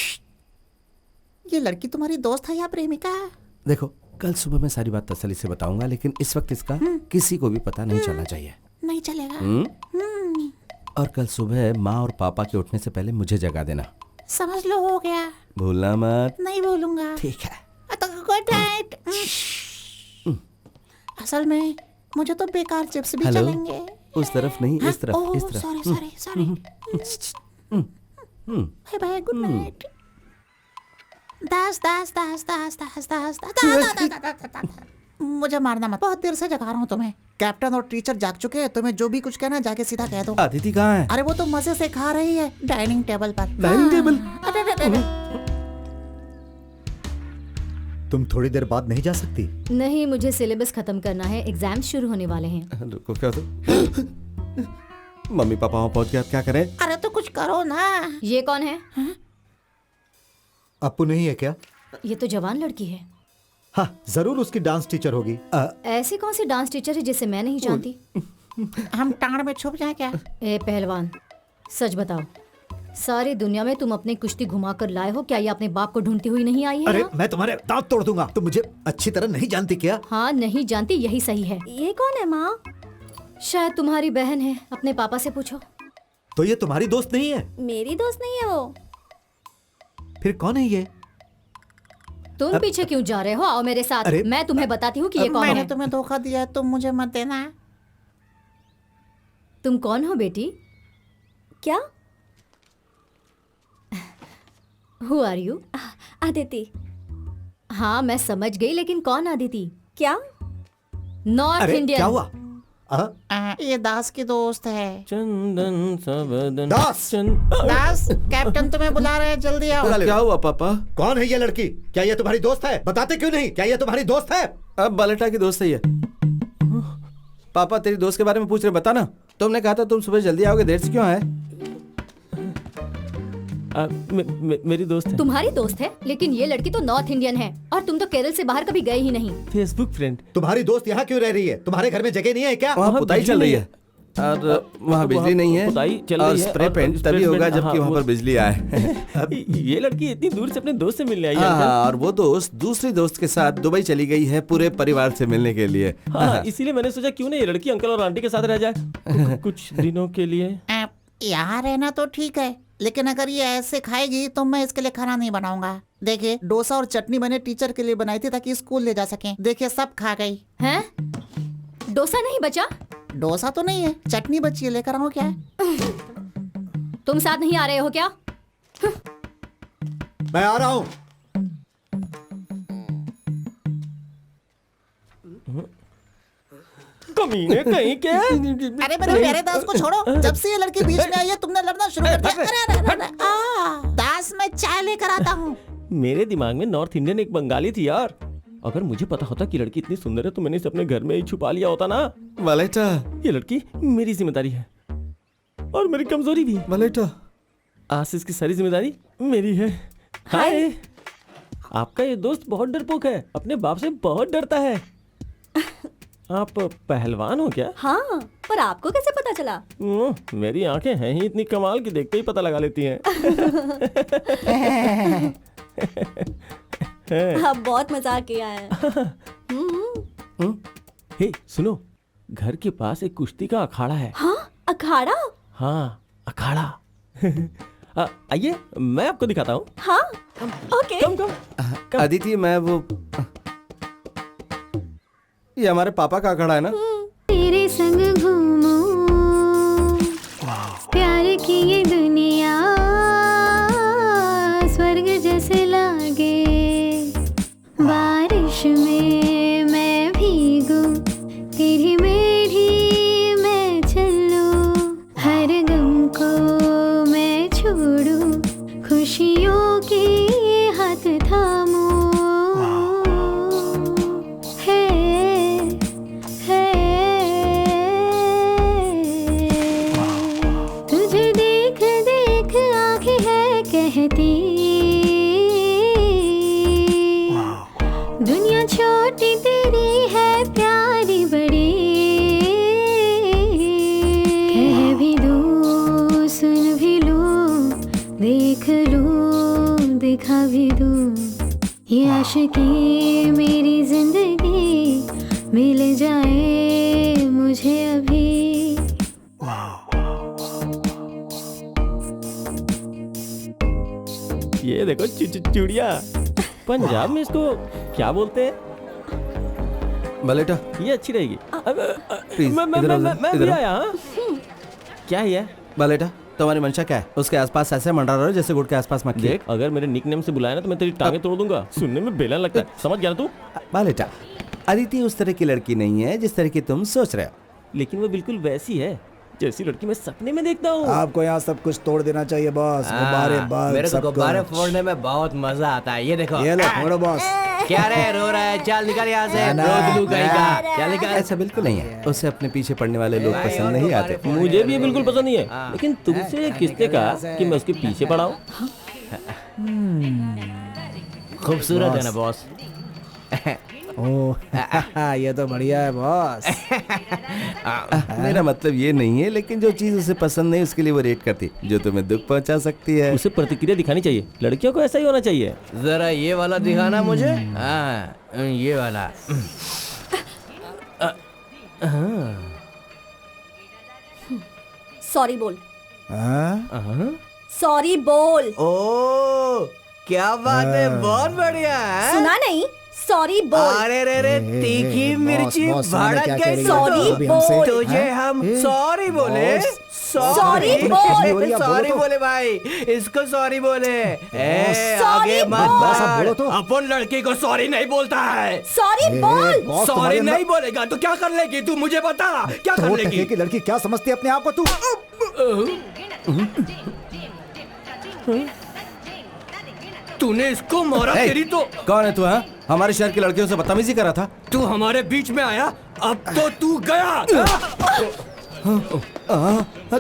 S14: ये लड़की तुम्हारी दोस्त है या प्रेमिका?
S4: देखो, कल सुबह मैं सारी बात तसल्ली से बताऊंगा, लेकिन इस वक्त इसका किसी को भी पता नहीं चलना चाहिए।
S14: नहीं चलेगा।
S4: और कल सुबह माँ और पापा के उठने से पहले मुझे जगा देना।
S14: समझ लो, हो गया।
S4: भूलना मत।
S14: नहीं भूलूंगा।
S4: ठीक है।
S14: Good night. असल में मुझे तो बेकार चिप्स भी
S4: हेलो?
S14: चलेंगे।
S4: उस तरफ नहीं, इस तरफ, इस तरफ।
S14: Sorry. Bye bye, good night. Das. मुझे मारना मत, बहुत देर से जगा रहा हूँ तुम्हें। कैप्टन और टीचर जाग चुके हैं, तुम्हें जो भी कुछ कहना है जाके सीधा कह दो।
S4: अदिति कहाँ है?
S14: अरे वो तो मजे से खा रही है डाइनिंग टेबल पर।
S4: Dining table?
S14: अरे
S3: तुम थोड़ी देर बाद नहीं जा सकती?
S11: नहीं, मुझे सिलेबस खत्म करना है, एग्जाम शुरू होने वाले हैं।
S4: रुको, क्या तो मम्मी पापा वहाँ पहुँच गया, क्या करें?
S14: अरे तो कुछ करो ना।
S11: ये कौन है?
S3: अप्पू नहीं है क्या?
S11: ये तो जवान लड़की है।
S3: हाँ, जरूर उसकी डांस टीचर होगी।
S11: ऐसी कौन सी डांस टीचर है जिसे मैं नहीं जानती?
S14: हम टांड में छुप जाए क्या?
S11: ए पहलवान, सच बताओ, सारी दुनिया में तुम अपनी कुश्ती घुमा कर लाए हो, क्या ये अपने बाप को ढूंढती हुई नहीं आई है?
S3: अरे मैं तुम्हारे दांत तोड़ दूंगा। तुम मुझे अच्छी तरह नहीं जानती क्या?
S11: हाँ, नहीं जानती, यही सही है।
S2: ये कौन है माँ?
S11: शायद तुम्हारी बहन है, अपने पापा से पूछो।
S3: तो ये तुम्हारी दोस्त नहीं है?
S2: मेरी दोस्त नहीं है वो।
S3: फिर कौन है ये?
S11: तुम पीछे क्यों जा रहे हो? आओ मेरे साथ, मैं तुम्हें बताती हूँ कि ये कौन
S14: मैंने
S11: है।
S14: तुम्हें धोखा दिया, तुम मुझे मत देना।
S11: तुम कौन हो बेटी?
S2: क्या?
S11: Who are you?
S2: अदिति।
S11: हाँ, मैं समझ गई, लेकिन कौन अदिति?
S2: क्या?
S11: North Indian.
S3: क्या हुआ?
S14: ये दास की दोस्त है।
S5: चंदन सबदन।
S3: दास!
S14: दास, कैप्टन तुम्हें बुला रहे हैं, जल्दी आओ।
S4: क्या हुआ पापा?
S3: कौन है ये लड़की? क्या ये तुम्हारी दोस्त है? बताते क्यों नहीं? क्या ये तुम्हारी दोस्त है?
S4: अब बालेटा की दोस्त है ये। पापा तेरी दोस्त के बारे में पूछ रहे, बता ना। तुमने कहा था तुम सुबह जल्दी आओगे, देर से क्यों आए?
S5: मेरी दोस्त है।
S11: तुम्हारी दोस्त है? लेकिन ये लड़की तो नॉर्थ इंडियन है और तुम तो केरल से बाहर कभी गए ही नहीं।
S5: Facebook friend.
S3: तुम्हारी दोस्त यहाँ क्यों रह रही है? तुम्हारे घर में जगह नहीं है क्या?
S4: वहाँ पुताई चल रही है और वहाँ बिजली नहीं है,
S5: पुताई चल
S4: और
S5: रही है,
S4: स्प्रे
S5: और
S4: पेंट
S5: स्प्रे
S4: तभी होगा
S5: पेंट,
S4: जबकि
S5: हाँ,
S4: वहाँ
S5: वो-
S4: पर बिजली आए।
S5: ये लड़की इतनी दूर से अपने दोस्त से मिलने आई है।
S4: हाँ, और वो दोस्त दूसरी दोस्त के साथ दुबई चली गई है पूरे परिवार से मिलने के लिए।
S5: हाँ, इसीलिए मैंने सोचा क्यों नहीं ये लड़की अंकल और आंटी के साथ रह जाए कुछ दिनों के लिए।
S14: यहाँ रहना तो ठीक है, लेकिन अगर ये ऐसे खाएगी तो मैं इसके लिए खाना नहीं बनाऊंगा। देखिए, डोसा और चटनी मैंने टीचर के लिए बनाई थी ताकि स्कूल ले जा सकें। देखिए, सब खा गई।
S11: हैं? डोसा नहीं बचा?
S14: डोसा तो नहीं है, चटनी बची है, लेकर आओ क्या?
S11: तुम साथ नहीं आ रहे हो क्या?
S3: मैं आ रहा हूँ।
S5: कमीने कहीं के।
S14: अरे मेरे प्यारे दास को छोड़ो, जब से ये लड़की बीच में आई है तुमने लड़ना शुरू कर दिया। अरे अरे अरे, दास, मैं चाय लेकर आता हूँ।
S5: मेरे दिमाग में नॉर्थ इंडियन एक बंगाली थी यार। अगर मुझे पता होता कि लड़की इतनी सुंदर है तो मैंने इसे अपने घर में ही छुपा लिया होता ना।
S4: वालेटा,
S5: ये लड़की मेरी जिम्मेदारी है और मेरी कमजोरी भी।
S4: वालेटा,
S5: आज से इसकी सारी जिम्मेदारी मेरी है। हाय, आपका ये दोस्त बहुत डरपोक है, अपने बाप से बहुत डरता है। आप पहलवान हो क्या?
S2: हाँ, पर आपको कैसे पता चला?
S5: मेरी आंखें हैं ही इतनी कमाल की, देखते ही पता लगा लेती हैं।
S2: आप बहुत मजाक किया है।
S5: हे सुनो, घर के पास एक कुश्ती का अखाड़ा है।
S2: हाँ, अखाड़ा?
S5: हाँ, अखाड़ा। आइए, मैं आपको दिखाता हूँ।
S2: हाँ, ओके।
S5: कम।
S4: अदिति, मैं वो ये हमारे पापा का अखाड़ा है ना?
S12: तेरे संग घूमूं प्यार की ये दुनिया स्वर्ग जैसे लागे, बारिश में मैं भीगूं तेरी मेरी मैं चलूं, हर गम को मैं छोड़ूं खुशियों के हाथ थामूं। दुनिया छोटी तेरी है प्यारी बड़ी, कह भी दूं सुन भी लूं देख लूं दिखा भी दूं, ये आशिकी मेरी जिंदगी मिल जाए मुझे अभी।
S5: ये देखो चूड़िया। पंजाब में इसको क्या बोलते हैं?
S4: बलेटा,
S5: ये अच्छी रहेगी।
S4: प्लीज,
S5: मैं भी आया। क्या है
S4: बलेटा, तुम्हारी मंशा क्या है? उसके आसपास ऐसे मंडरा रहे हो जैसे गुड़ के आसपास मक्खी।
S5: देख, अगर मेरे निकनेम से बुलाया ना तो मैं तेरी टांगे तोड़ दूंगा। सुनने में बेलन लगता है, समझ गया ना तू?
S4: बलेटा, अदिति उस तरह की लड़की नहीं है जिस तरह की तुम सोच रहे हो।
S5: लेकिन वो बिल्कुल वैसी है जैसी लड़की मैं सपने में देखता हूँ।
S10: आपको यहाँ सब कुछ तोड़ देना चाहिए बॉस। गुब्बारे, बल्ब,
S1: मेरे को
S10: सब
S1: गुब्बारे
S10: कुछ।
S1: फोड़ने में बहुत मजा आता है। ये देखो,
S10: ये लो फोड़ो बॉस।
S1: क्या रे रो रहा है? चल निकल यहाँ से। रोज लू गई का। चल निकल।
S4: ऐसा बिल्कुल नहीं है, उसे अपने पीछे पड़ने वाले लोग पसंद नहीं आते।
S5: मुझे भी ये बिल्कुल पसंद नहीं है, लेकिन तुमसे किसने कहा कि मैं उसके पीछे पड़ा हूँ?
S1: खूबसूरत है ना बॉस?
S10: ओह ये तो बढ़िया है बॉस।
S4: मेरा मतलब ये नहीं है, लेकिन जो चीज उसे पसंद नहीं उसके लिए वो रेट करती, जो तुम्हें दुख पहुंचा सकती है।
S5: उसे प्रतिक्रिया दिखानी चाहिए, लड़कियों को ऐसा ही होना चाहिए।
S1: जरा ये वाला दिखाना मुझे। हाँ ये वाला।
S2: सॉरी बोल।
S10: हाँ?
S2: सॉरी बोल।
S1: ओ क्या बात है, बहुत बढ़िया है।
S2: सुना नहीं? सॉरी बोल।
S1: अरे रे रे तीखी मिर्ची भड़क गई।
S2: सॉरी बोल।
S1: तुझे हम सॉरी बोले।
S2: सॉरी बोल।
S1: सॉरी बोले भाई, इसको सॉरी बोले। आगे मत बढ़। अपन लड़की को सॉरी नहीं बोलता है।
S2: सॉरी बोल।
S1: सॉरी नहीं बोलेगा तो क्या कर लेगी तू? मुझे बता क्या कर लेगी?
S10: की लड़की क्या समझती है अपने आप को तू?
S1: तूने इसको मारा। तेरी तो
S4: कौन है तू? हाँ, हमारे शहर की लड़कियों से बदतमीजी करा था।
S1: तू हमारे बीच में आया, अब तो तू गया।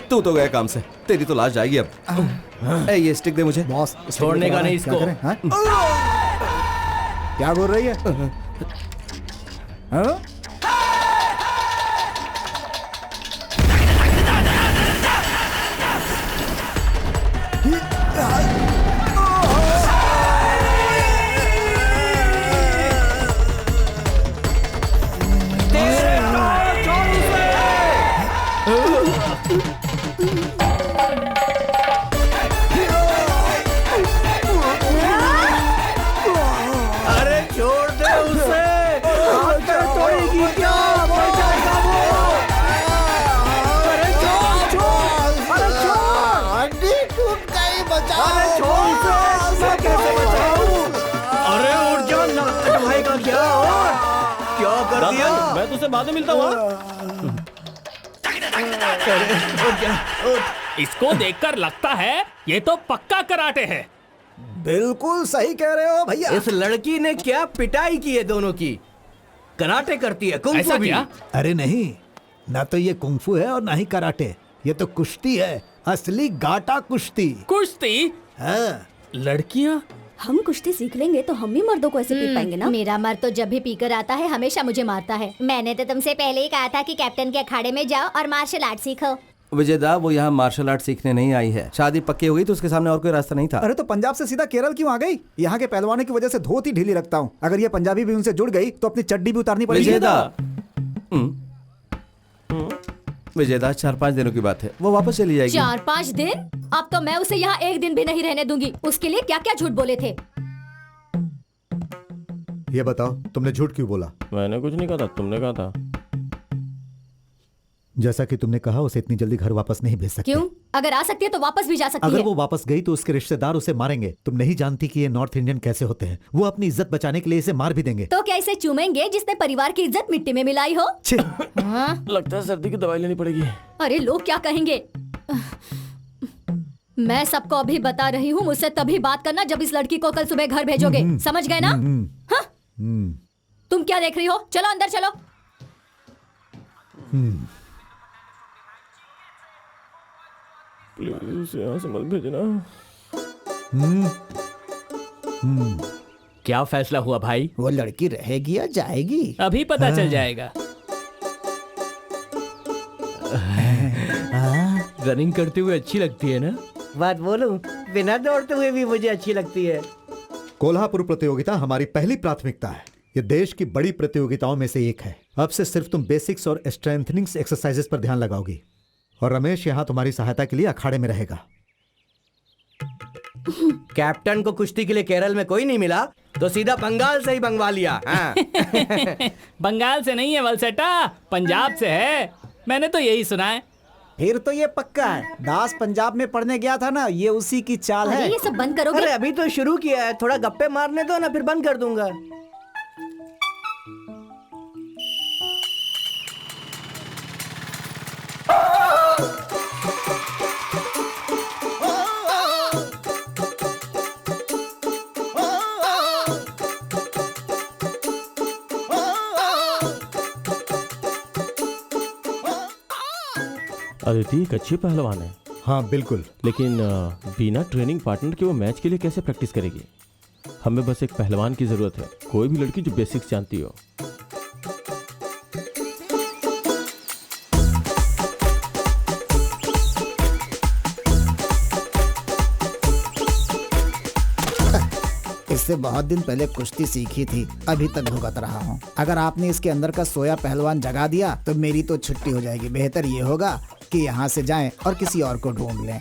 S4: तू तो गया काम से, तेरी तो लाश जाएगी अब। ये स्टिक दे मुझे।
S10: बॉस
S1: छोड़ने का नहीं इसको।
S10: क्या बोल रही है? हाँ?
S1: अरे छोड़ दे उसे। तोड़ेगी क्या? मर जाएगा वो। अरे छोड़। अरे छोड़।
S14: हड्डी टूट गई, बचाओ।
S1: अरे छोड़ उसे। मैं कैसे बचाऊं? अरे उठ जा, नाक भाई का क्या? और क्या कर दिया?
S5: मैं तुझसे बाद में मिलता हूँ।
S6: इसको देखकर लगता है ये तो पक्का कराटे है।
S10: बिल्कुल सही कह रहे हो भैया।
S1: इस लड़की ने क्या पिटाई की है दोनों की। कराटे करती है, कुंग
S6: ऐसा
S1: फू भी।
S6: क्या?
S3: अरे नहीं, ना तो ये कुंफू है और ना ही कराटे। ये तो कुश्ती है, असली गाटा कुश्ती।
S6: कुश्ती?
S3: हाँ।
S6: लड़कियां?
S2: हम कुश्ती सीख लेंगे तो हम भी मर्दों को ऐसे पीट पाएंगे ना।
S11: मेरा मर्द तो जब भी पीकर आता है हमेशा मुझे मारता है। मैंने तो तुमसे पहले ही कहा था कि कैप्टन के अखाड़े में जाओ और मार्शल आर्ट सीखो।
S4: विजयदा, वो यहाँ मार्शल आर्ट सीखने नहीं आई है। शादी पक्की हो गई तो उसके सामने और कोई रास्ता नहीं था।
S10: अरे तो पंजाब से सीधा केरल क्यों आ गई? यहाँ के पहलवानों की वजह से धोती ढीली रखता हूँ। अगर ये पंजाबी भी उनसे जुड़ गई तो अपनी चड्डी भी उतारनी पड़ेगी।
S4: विजयदा, विजयदा 4-5 दिनों की बात है, वो वापस चली जाएगी।
S11: 4-5 दिन? अब तो मैं उसे यहाँ एक दिन भी नहीं रहने दूंगी। उसके लिए क्या क्या झूठ बोले थे?
S3: ये बताओ, तुमने झूठ क्यों बोला?
S5: मैंने कुछ नहीं कहा था, तुमने कहा था।
S3: जैसा कि तुमने कहा, उसे इतनी जल्दी घर वापस नहीं भेज सकते।
S11: क्यों? अगर आ सकती है तो वापस भी जा सकती
S3: अगर
S11: है।
S3: वो वापस गई तो उसके रिश्तेदार उसे मारेंगे। तुम नहीं जानती कि ये नॉर्थ इंडियन कैसे होते हैं। वो अपनी इज्जत बचाने के लिए इसे मार भी देंगे।
S11: तो क्या इसे चूमेंगे जिसने परिवार की इज्जत मिट्टी में मिलाई हो? हाँ?
S5: लगता है सर्दी की दवाई लेनी पड़ेगी।
S11: अरे लोग क्या कहेंगे? मैं सबको अभी बता रही हूँ, मुझसे तभी बात करना जब इस लड़की को कल सुबह घर भेजोगे। समझ गए ना? हाँ? तुम क्या देख रही हो? चलो अंदर चलो।
S5: प्लीज यहाँ से मत भेजना।
S1: क्या फैसला हुआ भाई?
S10: वो लड़की रहेगी या जाएगी?
S6: अभी पता चल जाएगा।
S1: रनिंग करते हुए अच्छी लगती है ना? बात बोलूं, बिना दौड़ते हुए भी मुझे अच्छी लगती है।
S3: कोल्हापुर प्रतियोगिता हमारी पहली प्राथमिकता है। ये देश की बड़ी प्रतियोगिताओं में से एक है। अब से सिर्फ तुम बेसिक्स और स्ट्रेंथनिंग एक्सरसाइजेस पर ध्यान लगाओगी और रमेश यहाँ तुम्हारी सहायता के लिए अखाड़े में रहेगा।
S1: कैप्टन को कुश्ती के लिए केरल में कोई नहीं मिला तो सीधा बंगाल से ही मंगवा लिया। हाँ।
S6: बंगाल से नहीं है वलसेटा, पंजाब से है। मैंने तो यही सुना है।
S10: फिर तो ये पक्का है। दास पंजाब में पढ़ने गया था ना, ये उसी की चाल है।
S11: अरे ये सब बंद करोगे?
S1: अरे अभी तो शुरू किया है, थोड़ा गप्पे मारने दो ना, फिर बंद कर दूंगा।
S5: अदिति एक अच्छी पहलवान है।
S3: हाँ बिल्कुल,
S5: लेकिन बिना ट्रेनिंग पार्टनर के वो मैच के लिए कैसे प्रैक्टिस करेगी? हमें बस एक पहलवान की जरूरत है, कोई भी लड़की जो बेसिक्स जानती हो।
S10: इससे बहुत दिन पहले कुश्ती सीखी थी, अभी तक भुगत रहा हूँ। अगर आपने इसके अंदर का सोया पहलवान जगा दिया तो मेरी तो छुट्टी हो जाएगी। बेहतर ये होगा कि यहाँ से जाएं और किसी और को ढूंढ लें।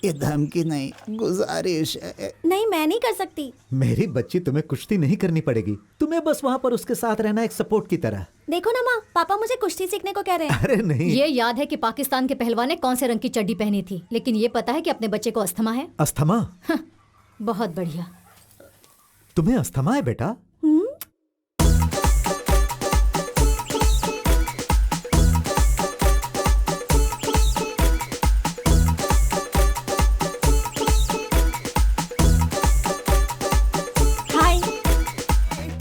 S10: ये धमकी नहीं, गुजारिश है।
S2: नहीं, मैं नहीं कर सकती।
S3: मेरी बच्ची, तुम्हें कुश्ती नहीं करनी पड़ेगी, तुम्हें बस वहाँ पर उसके साथ रहना एक सपोर्ट की तरह।
S2: देखो ना माँ, पापा मुझे कुश्ती सीखने को कह रहे हैं।
S3: अरे नहीं,
S11: ये याद है कि पाकिस्तान के पहलवान ने कौन से रंग की चड्डी पहनी थी, लेकिन ये पता है कि अपने बच्चे को अस्थमा है।
S3: अस्थमा?
S11: बहुत बढ़िया।
S3: तुम्हें अस्थमा है बेटा?
S2: हाय,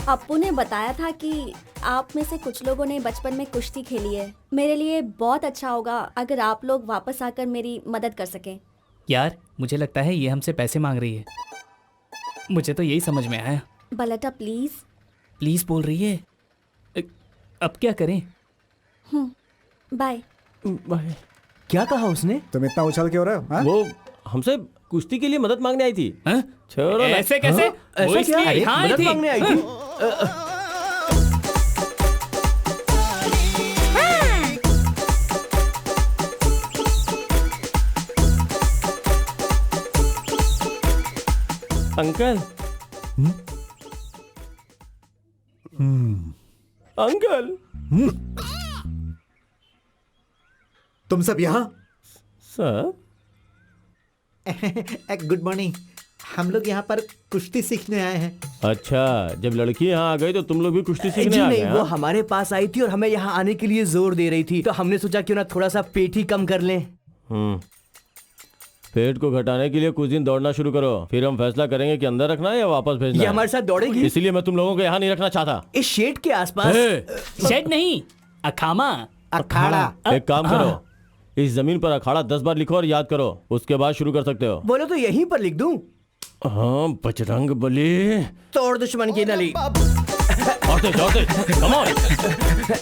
S2: अप्पू ने बताया था कि आप में से कुछ लोगों ने बचपन में कुश्ती खेली है। मेरे लिए बहुत अच्छा होगा अगर आप लोग वापस आकर मेरी मदद कर सकें।
S6: यार मुझे लगता है ये हमसे पैसे मांग रही है। मुझे तो यही समझ में आया।
S2: बलटा प्लीज।
S6: प्लीज बोल रही है। अब क्या करें?
S2: बाय।
S5: बाय।
S1: क्या कहा उसने?
S10: तुम इतना उछल क्यों रहे हो?
S5: वो हमसे कुश्ती के लिए मदद मांगने आई थी। छोड़ो ना।
S6: ऐसे कैसे?
S1: ऐसा क्या? अरे, मदद मांगने आई थी?
S5: अंकल। अंकल।
S3: तुम सब यहाँ?
S5: Sir
S3: good morning. हम लोग यहाँ पर कुश्ती सीखने आए हैं।
S5: अच्छा, जब लड़की यहाँ आ गई तो तुम लोग भी कुश्ती सीखने
S1: जी
S5: आ गए?
S1: नहीं, वो हमारे पास आई थी और हमें यहाँ आने के लिए जोर दे रही थी, तो हमने सोचा क्यों ना थोड़ा सा पेट ही कम कर लें।
S5: पेट को घटाने के लिए कुछ दिन दौड़ना शुरू करो, फिर हम फैसला करेंगे कि अंदर रखना है या वापस भेजना है।
S1: ये हमारे साथ दौड़ेगी?
S5: इसलिए मैं तुम लोगों को यहाँ नहीं रखना चाहता।
S1: इस शेड के आसपास।
S6: शेड नहीं, अखामा।
S3: अखाड़ा।
S5: एक काम करो, इस जमीन पर अखाड़ा 10 बार लिखो और याद करो, उसके बाद शुरू कर सकते हो।
S1: बोलो तो यहीं पर लिख दूं?
S5: हाँ, बजरंग बली।
S1: तोड़ दुश्मन की नली।
S5: औरते, औरते, come on,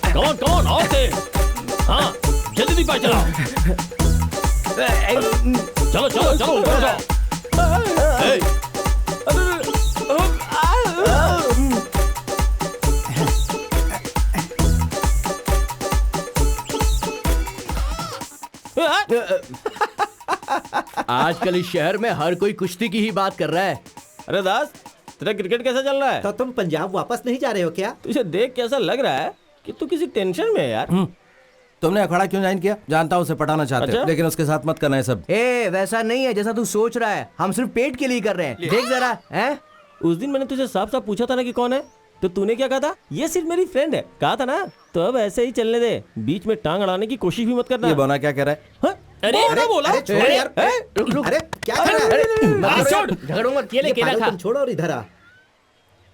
S5: come on, come on, औरते। हाँ, जल्दी पाए चलाओ। चलो चलो चलो ऊपर जाओ।
S1: आजकल इस शहर में हर कोई कुश्ती की ही बात कर रहा है।
S5: अरे दास, तेरा क्रिकेट कैसा चल रहा है?
S3: तो तुम पंजाब वापस नहीं जा रहे हो क्या?
S5: तुझे देख कैसा लग रहा है कि तू किसी टेंशन में है यार।
S4: तुमने अखाड़ा क्यों ज्वाइन किया? जानता हूँ उसे पटाना चाहते हो, लेकिन उसके साथ मत करना है सब।
S1: वैसा नहीं है जैसा तू सोच रहा है, हम सिर्फ पेट के लिए कर रहे हैं। देख जरा। हैं?
S5: उस दिन मैंने तुझे साफ साफ पूछा था ना कि कौन है, तो तूने क्या कहा था? ये सिर्फ मेरी फ्रेंड है, कहा था ना। तो अब ऐसे ही चलने दे, बीच में टांग अड़ाने की कोशिश भी मत करना।
S4: ये बोना क्या कह रहा है?
S5: अरे बोला।
S3: अरे छोड़ यार। अरे क्या कर रहा है?
S1: झगड़ूंगा।
S3: ये पागलपन छोड़ो और इधर आ।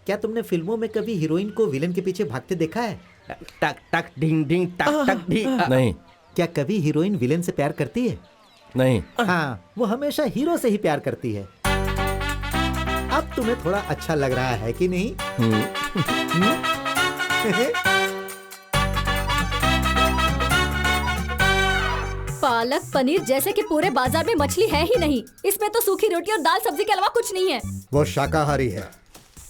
S3: क्या तुमने फिल्मों में कभी हीरोइन को विलेन के पीछे भागते देखा है?
S1: टक टक ढिंग ढिंग टक टक ढिंग।
S4: नहीं।
S3: क्या कभी हीरोइन विलेन से प्यार करती है?
S4: नहीं।
S3: हाँ, वो हमेशा हीरो से ही प्यार करती है। अब तुम्हें थोड़ा अच्छा लग रहा है कि नहीं?
S11: पालक पनीर जैसे कि पूरे बाजार में मछली है ही नहीं। इसमें तो सूखी रोटी और दाल सब्जी के अलावा कुछ नहीं है।
S3: वो शाकाहारी है,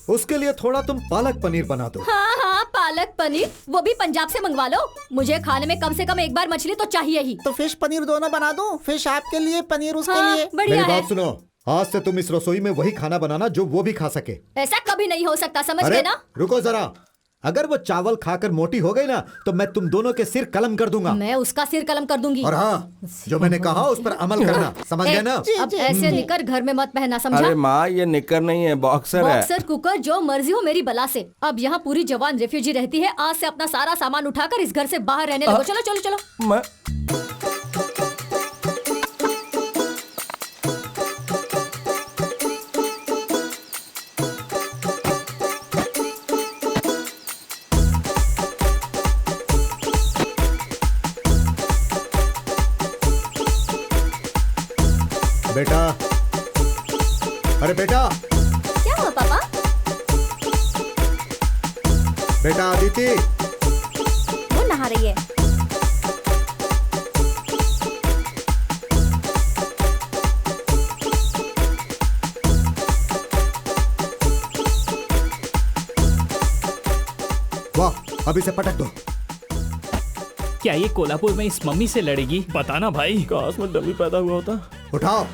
S3: उसके लिए थोड़ा तुम पालक पनीर बना दो।
S11: हाँ हाँ, पालक पनीर, वो भी पंजाब से मंगवा लो। मुझे खाने में कम से कम एक बार मछली तो चाहिए ही।
S14: तो फिश पनीर दोनों बना दूं? फिश आपके लिए, पनीर उसके लिए।
S11: बढ़िया
S3: मेरी
S11: है।
S3: बात सुनो, आज से तुम इस रसोई में वही खाना बनाना जो वो भी खा सके।
S11: ऐसा कभी नहीं हो सकता, समझ
S3: अरे
S11: गए ना?
S3: रुको जरा, अगर वो चावल खाकर मोटी हो गई ना तो मैं तुम दोनों के सिर कलम कर दूंगा।
S11: मैं उसका सिर कलम कर दूंगी।
S3: और हाँ, जो मैंने कहा उस पर अमल करना, समझ गए ना?
S11: अब ऐसे निकर घर में मत पहनना, समझा?
S4: अरे माँ, ये निकर नहीं है, बॉक्सर है।
S11: बॉक्सर, कुकर, जो मर्जी हो मेरी बला से। अब यहाँ पूरी जवान रेफ्यूजी रहती है। आज से अपना सारा सामान उठाकर इस घर से बाहर रहने लगो। चलो चलो चलो।
S4: मैं
S7: बेटा अदिति,
S2: वो नहा रही है।
S7: वाह, अभी से पटक दो।
S6: क्या ये कोल्हापुर में इस मम्मी से लड़ेगी? बताना भाई।
S5: काश में डमी पैदा हुआ होता।
S7: उठाओ।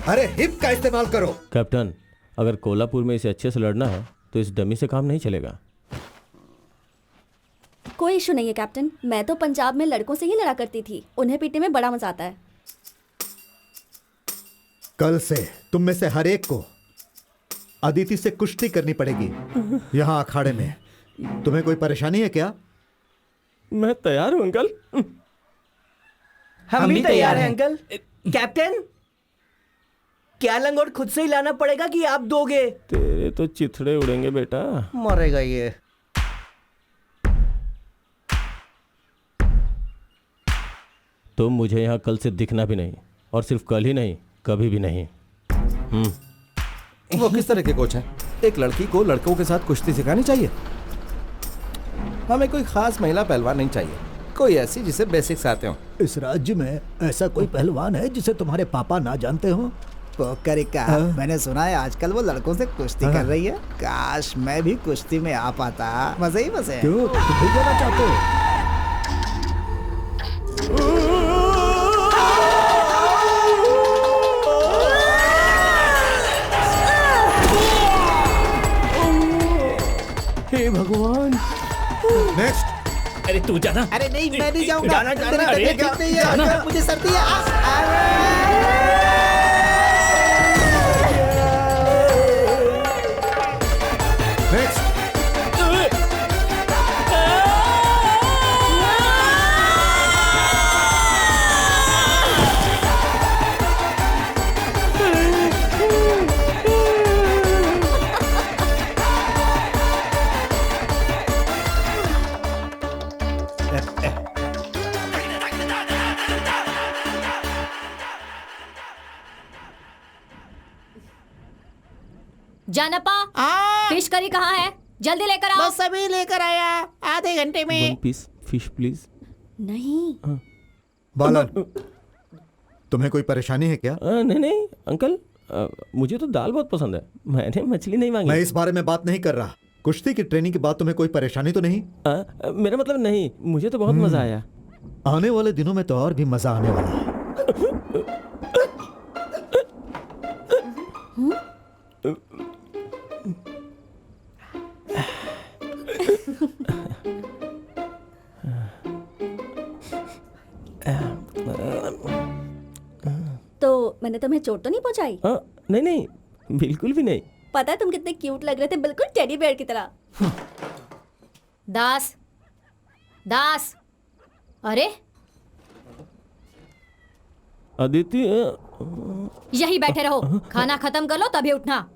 S7: अरे हिप का इस्तेमाल करो।
S5: कैप्टन, अगर कोल्हापुर में इसे अच्छे से लड़ना है तो इस डमी से काम नहीं चलेगा।
S2: कोई इशू नहीं है कैप्टन, मैं तो पंजाब में लड़कों से ही लड़ा करती थी, उन्हें पीटने में बड़ा मजा आता है।
S7: कल से तुम में से हर एक को अदिति से कुश्ती करनी पड़ेगी यहाँ अखाड़े में। तुम्हें कोई परेशानी है क्या?
S5: मैं तैयार हूँ अंकल।
S1: हम भी तैयार हैं अंकल। कैप्टन, क्या लंगोट खुद से ही लाना पड़ेगा कि आप दोगे?
S5: तेरे तो चिथड़े उड़ेंगे बेटा।
S1: मरेगा ये।
S5: तुम मुझे यहाँ कल से दिखना भी नहीं, और सिर्फ कल ही नहीं, कभी भी नहीं।
S4: वो किस तरह के कोच हैं? एक लड़की को लड़कों के साथ कुश्ती सिखानी चाहिए। हमें कोई खास महिला पहलवान नहीं चाहिए, कोई ऐसी जिसे बेसिक्स आते हो।
S3: इस राज्य में ऐसा कोई पहलवान है जिसे तुम्हारे पापा ना जानते हो?
S10: पोकर का मैंने सुना है आजकल वो लड़कों से कुश्ती कर रही है। काश मैं भी कुश्ती में आ पाता, मजे ही मजे।
S3: क्यों, तुम भी जाना चाहते हो?
S5: हे भगवान।
S7: नेक्स्ट।
S6: अरे तू जाना।
S14: अरे नहीं, मैं नहीं जाऊंगा।
S6: जाना,
S14: तेरी
S6: अरे
S14: तबीयत ठीक नहीं है,
S6: जाना।
S14: मुझे सर्दी है।
S7: नेक्स्ट।
S11: जानपा, फिश करी कहाँ है? जल्दी लेकर आओ।
S14: बस अभी लेकर आया, आधे घंटे में।
S5: 1 पीस फिश प्लीज।
S2: नहीं।
S7: बालन, तुम्हें कोई परेशानी है क्या?
S5: नहीं नहीं अंकल, मुझे तो दाल बहुत पसंद है, मैंने मछली नहीं मांगी।
S7: मैं इस बारे में बात नहीं कर रहा। कुश्ती की ट्रेनिंग के बाद तुम्हें कोई परेशानी तो नहीं?
S5: मेरा मतलब नहीं, मुझे तो बहुत मजा आया।
S7: आने वाले दिनों में तो और भी मजा आने वाला है।
S2: तो मैंने तुम्हें चोट तो नहीं पहुंचाई?
S5: नहीं नहीं, बिल्कुल भी नहीं।
S2: पता है तुम कितने क्यूट लग रहे थे, बिल्कुल टेडी बेयर की तरह।
S11: दास, दास, अरे
S5: अदिति,
S11: यही बैठे रहो, खाना खत्म कर लो तभी उठना।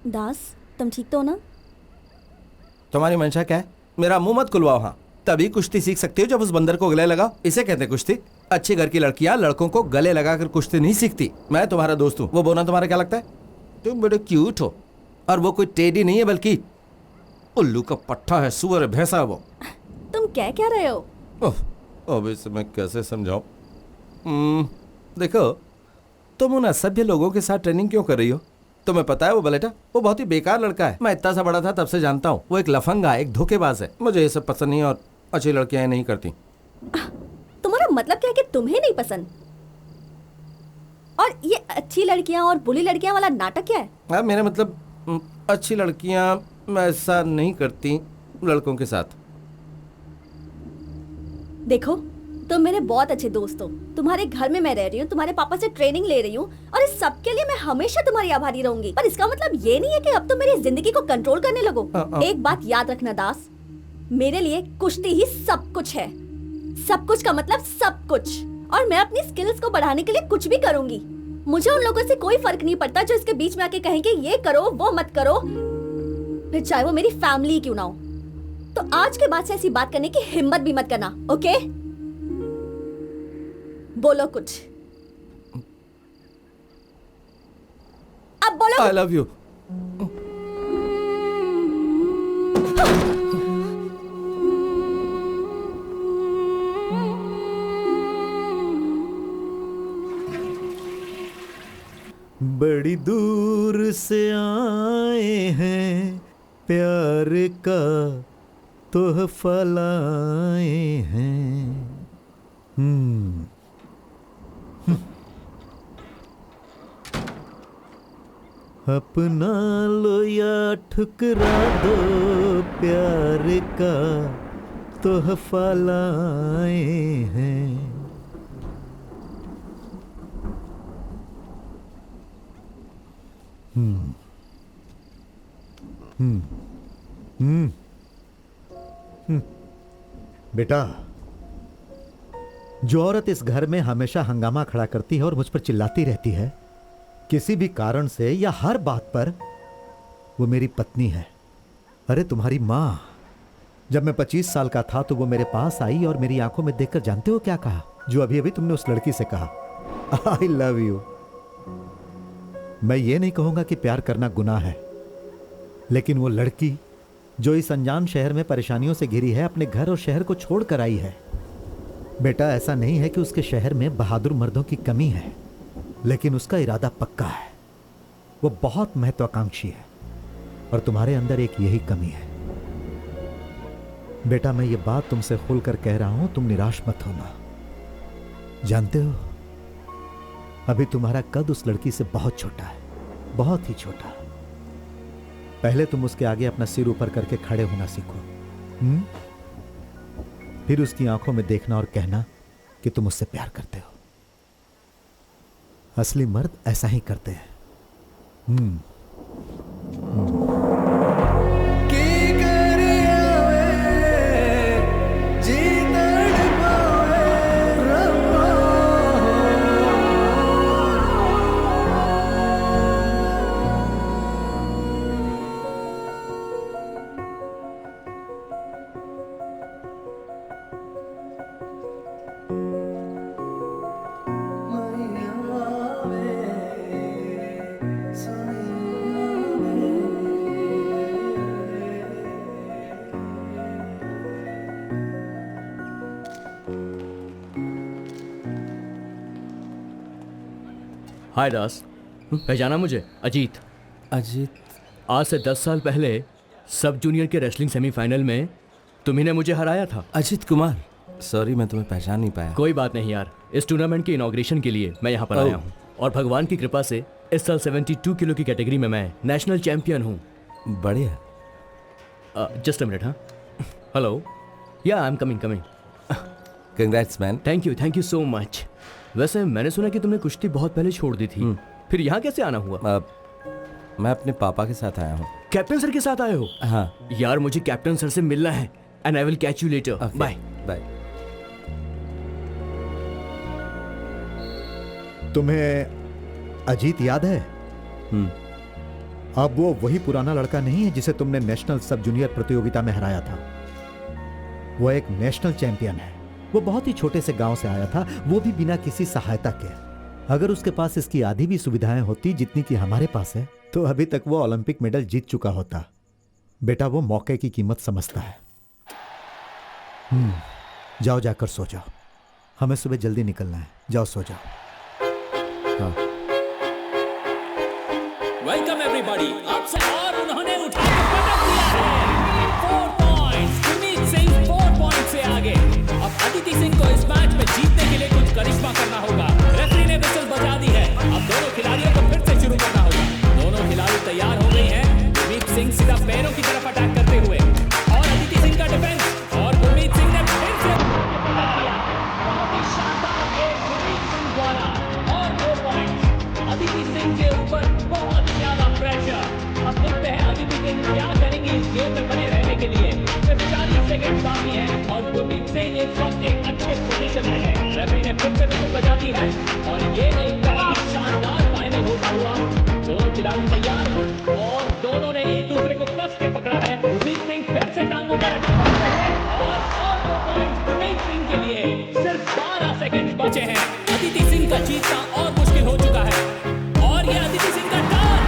S2: दास, तुम ठीक तो हो ना?
S4: तुम्हारी मंशा क्या है? मेरा मुंह मत खुलवाओ। हाँ, तभी कुश्ती सीख सकती हो जब उस बंदर को गले लगाओ। इसे कहते हैं कुश्ती। अच्छे घर की लड़कियां लड़कों को गले लगाकर कुश्ती नहीं सीखती। मैं तुम्हारा दोस्त हूँ, वो बोलना तुम्हारा क्या लगता है? तुम बड़े क्यूट हो, और वो कोई टेडी नहीं है बल्कि उल्लू का पट्टा है, सुअर है, भैंसा है वो।
S2: तुम क्या रहे हो?
S4: अब इसे मैं कैसे समझाऊं? देखो, तुम उन असभ्य लोगों के साथ ट्रेनिंग क्यों कर रही हो? तुम्हें पता है वो बलेटा, वो बहुत ही बेकार लड़का है। मैं इतना सा बड़ा था तब से जानता हूँ। वो एक लफंगा, एक धोखेबाज है। मुझे ये सब पसंद नहीं, और अच्छी लड़कियां नहीं करती।
S2: तुम्हारा मतलब क्या है कि तुम्हें नहीं पसंद? और ये अच्छी लड़कियां और बुरी लड़कियां वाला नाटक क्या है?
S4: हाँ, मेरा मतलब अच्छी लड़कियां ऐसा नहीं करती लड़कों के साथ।
S2: देखो, तुम मेरे बहुत अच्छे दोस्त हो। तुम्हारे घर में मैं रह रही हूँ, तुम्हारे पापा से ट्रेनिंग ले रही हूँ, और इस सब के लिए मैं हमेशा तुम्हारी आभारी रहूंगी। पर इसका मतलब ये नहीं है कि अब तुम मेरी जिंदगी को कंट्रोल करने लगो। एक बात याद रखना दास, मेरे लिए कुश्ती ही सब कुछ है। सब कुछ का मतलब सब कुछ। और मैं अपनी स्किल्स को बढ़ाने के लिए कुछ भी करूंगी। मुझे उन लोगों से कोई फर्क नहीं पड़ता जो इसके बीच में आके कहेंगे ये करो वो मत करो, फिर चाहे वो मेरी फैमिली क्यों ना हो। तो आज के बाद से ऐसी बात करने की हिम्मत भी मत करना, ओके? बोलो कुछ। बेटा।
S4: I love you.
S3: बड़ी दूर से आए हैं, प्यार का तोहफा लाए हैं। अपना लो या ठुकरा दो, प्यार का तोहफा लाए हैं। बेटा, जो औरत इस घर में हमेशा हंगामा खड़ा करती है और मुझ पर चिल्लाती रहती है किसी भी कारण से या हर बात पर, वो मेरी पत्नी है। अरे तुम्हारी माँ, जब मैं 25 साल का था तो वो मेरे पास आई और मेरी आंखों में देखकर जानते हो क्या कहा? जो अभी अभी तुमने उस लड़की से कहा, आई लव यू। मैं ये नहीं कहूंगा कि प्यार करना गुनाह है, लेकिन वो लड़की जो इस अनजान शहर में परेशानियों से घिरी है, अपने घर और शहर को छोड़कर आई है। बेटा, ऐसा नहीं है कि उसके शहर में बहादुर मर्दों की कमी है, लेकिन उसका इरादा पक्का है। वो बहुत महत्वाकांक्षी है और तुम्हारे अंदर एक यही कमी है। बेटा, मैं ये बात तुमसे खुलकर कह रहा हूं, तुम निराश मत होना। जानते हो, अभी तुम्हारा कद उस लड़की से बहुत छोटा है, बहुत ही छोटा। पहले तुम उसके आगे अपना सिर ऊपर करके खड़े होना सीखो, फिर उसकी आंखों में देखना और कहना कि तुम उससे प्यार करते हो। असली मर्द ऐसा ही करते हैं।
S1: हाय दास, पहचाना मुझे? अजीत।
S4: अजीत?
S1: आज से 10 साल पहले सब जूनियर के रेसलिंग सेमीफाइनल में तुम्ही ने मुझे हराया था।
S4: अजीत कुमार, सॉरी मैं तुम्हें पहचान नहीं पाया।
S1: कोई बात नहीं यार, इस टूर्नामेंट के इनॉग्रेशन के लिए मैं यहाँ पर आया हूँ और भगवान की कृपा से इस साल 72 किलो की कैटेगरी में मैं नेशनल चैंपियन हूँ।
S4: बढ़िया।
S1: Just a minute. हाँ, हेलो, या I am coming.
S4: Congrats man.
S1: Thank you so much. वैसे मैंने सुना कि तुमने कुश्ती बहुत पहले छोड़ दी थी, फिर यहाँ कैसे आना हुआ?
S4: मैं अपने पापा के साथ आया हूँ।
S1: कैप्टन सर के साथ आए हो?
S4: हाँ
S1: यार, मुझे कैप्टन सर से मिलना है। And I will catch you later. Bye
S4: bye.
S3: तुम्हें अजीत याद है? अब वो वही पुराना लड़का नहीं है जिसे तुमने नेशनल सब जूनियर प्रतियोगिता में हराया था। वो एक नेशनल चैंपियन है। वो बहुत ही छोटे से गांव से आया था, वो भी बिना किसी सहायता के। अगर उसके पास इसकी आधी भी सुविधाएं होती जितनी कि हमारे पास है, तो अभी तक वो ओलंपिक मेडल जीत चुका होता। बेटा, वो मौके की कीमत समझता है। जाओ, जाकर सो जाओ, हमें सुबह जल्दी निकलना है। जाओ सो जाओ। हाँ।
S6: Welcome everybody. आपसे और उन्होंने उठा के पटक दिया है। 4 पॉइंट्स। गुरमीत सिंह 4 पॉइंट से आगे। अब अदिति सिंह को इस मैच में जीतने के लिए कुछ करिश्मा करना होगा। रेफरी ने विसल बजा दी है। अब दोनों खिलाड़ियों को फिर से शुरू करना होगा। दोनों खिलाड़ी तैयार हो गई हैं। गुरमीत सिंह सीधा पैरों की तरफ अटैक करते हुए और अदिति सिंह का डिफेंस, और गुरमीत सिंह ने फिर से बहुत ही शानदार गेम गुरमीत सिंह द्वारा और 2 पॉइंट। अदिति सिंह के ऊपर बहुत ज्यादा प्रेशर। अब देखते हैं अदिति सिंह क्या करेंगी इस गेम में बने रहने के लिए। सिर्फ 40 सेकंड बाकी है और गुरमीत सिंह इस वक्त एक अच्छे पोजीशन में है। रेफरी ने फिर से विसल बजा दी है और ये एक बहुत ही शानदार फाइनल होता हुआ। दोनों खिलाड़ी तैयार हैं और दोनों ने एक दूसरे को कस के पकड़ा है। गुरमीत सिंह फिर से टांगों पर और 2 पॉइंट गुरमीत सिंह के लिए। सिर्फ 12 सेकंड बचे हैं। अदिति सिंह का जीतना और मुश्किल हो चुका है और ये अदिति सिंह का टर्न।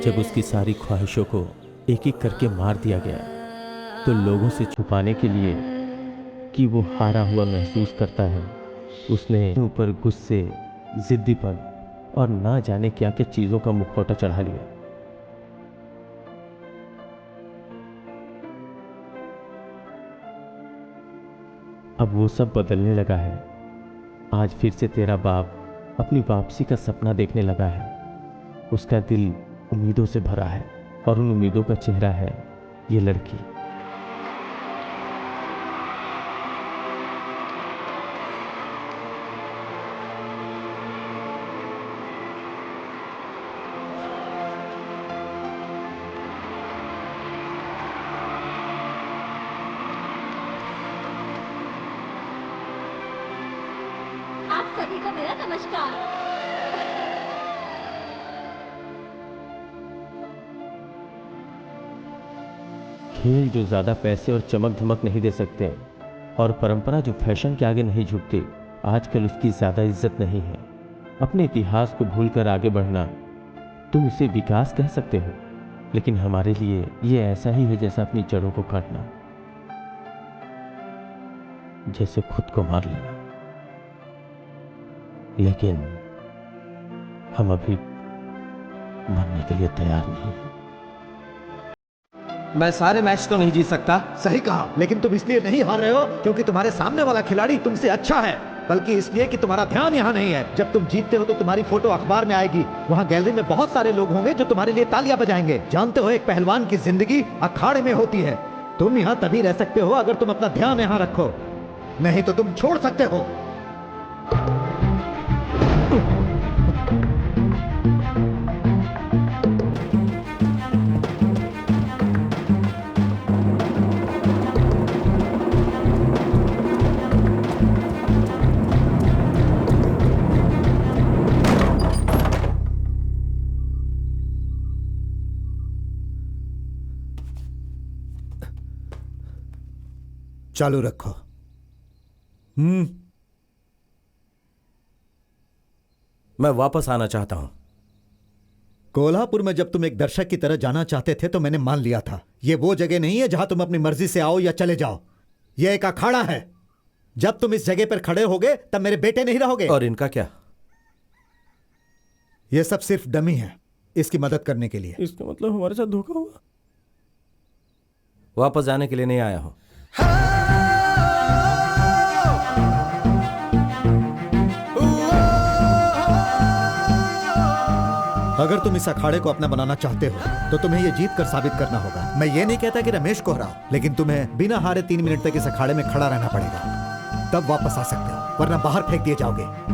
S5: जब उसकी सारी ख्वाहिशों को एक एक करके मार दिया गया तो लोगों से छुपाने के लिए कि वो हारा हुआ महसूस करता है, उसने ऊपर गुस्से, जिद्दीपन और ना जाने क्या क्या चीजों का मुखौटा चढ़ा लिया। अब वो सब बदलने लगा है। आज फिर से तेरा बाप अपनी वापसी का सपना देखने लगा है। उसका दिल उम्मीदों से भरा है और उन उम्मीदों का चेहरा है ये लड़की।
S2: आप सभी को मेरा नमस्कार।
S5: खेल जो ज्यादा पैसे और चमक धमक नहीं दे सकते और परंपरा जो फैशन के आगे नहीं झुकती, आजकल उसकी ज्यादा इज्जत नहीं है। अपने इतिहास को भूलकर आगे बढ़ना, तुम इसे विकास कह सकते हो, लेकिन हमारे लिए ये ऐसा ही है जैसा अपनी जड़ों को काटना, जैसे खुद को मार लेना। लेकिन हम अभी मरने के लिए तैयार नहीं हैं।
S3: मैं सारे मैच तो नहीं जीत सकता। सही कहा, लेकिन तुम इसलिए नहीं हार रहे हो क्योंकि तुम्हारे सामने वाला खिलाड़ी तुमसे अच्छा है, बल्कि इसलिए कि तुम्हारा ध्यान यहाँ नहीं है। जब तुम जीतते हो तो तुम्हारी फोटो अखबार में आएगी। वहाँ गैलरी में बहुत सारे लोग होंगे जो तुम्हारे लिए तालियां बजाएंगे। जानते हो, एक पहलवान की जिंदगी अखाड़े में होती है। तुम यहाँ तभी रह सकते हो अगर तुम अपना ध्यान यहाँ रखो, नहीं तो तुम छोड़ सकते हो। चालू रखो।
S4: मैं वापस आना चाहता हूं।
S3: कोल्हापुर में जब तुम एक दर्शक की तरह जाना चाहते थे तो मैंने मान लिया था। ये वो जगह नहीं है जहां तुम अपनी मर्जी से आओ या चले जाओ। यह एक अखाड़ा है। जब तुम इस जगह पर खड़े होगे तब मेरे बेटे नहीं रहोगे।
S4: और इनका क्या?
S3: यह सब सिर्फ डमी है, इसकी मदद करने के लिए।
S5: इसका मतलब हमारे साथ धोखा हुआ?
S4: वापस जाने के लिए नहीं आया हूं।
S3: अगर तुम इस अखाड़े को अपना बनाना चाहते हो तो तुम्हें यह जीत कर साबित करना होगा। मैं ये नहीं कहता कि रमेश को हराओ, लेकिन तुम्हें बिना हारे 3 मिनट तक इस अखाड़े में खड़ा रहना पड़ेगा, तब वापस आ सकते हो, वरना बाहर फेंक दिए जाओगे।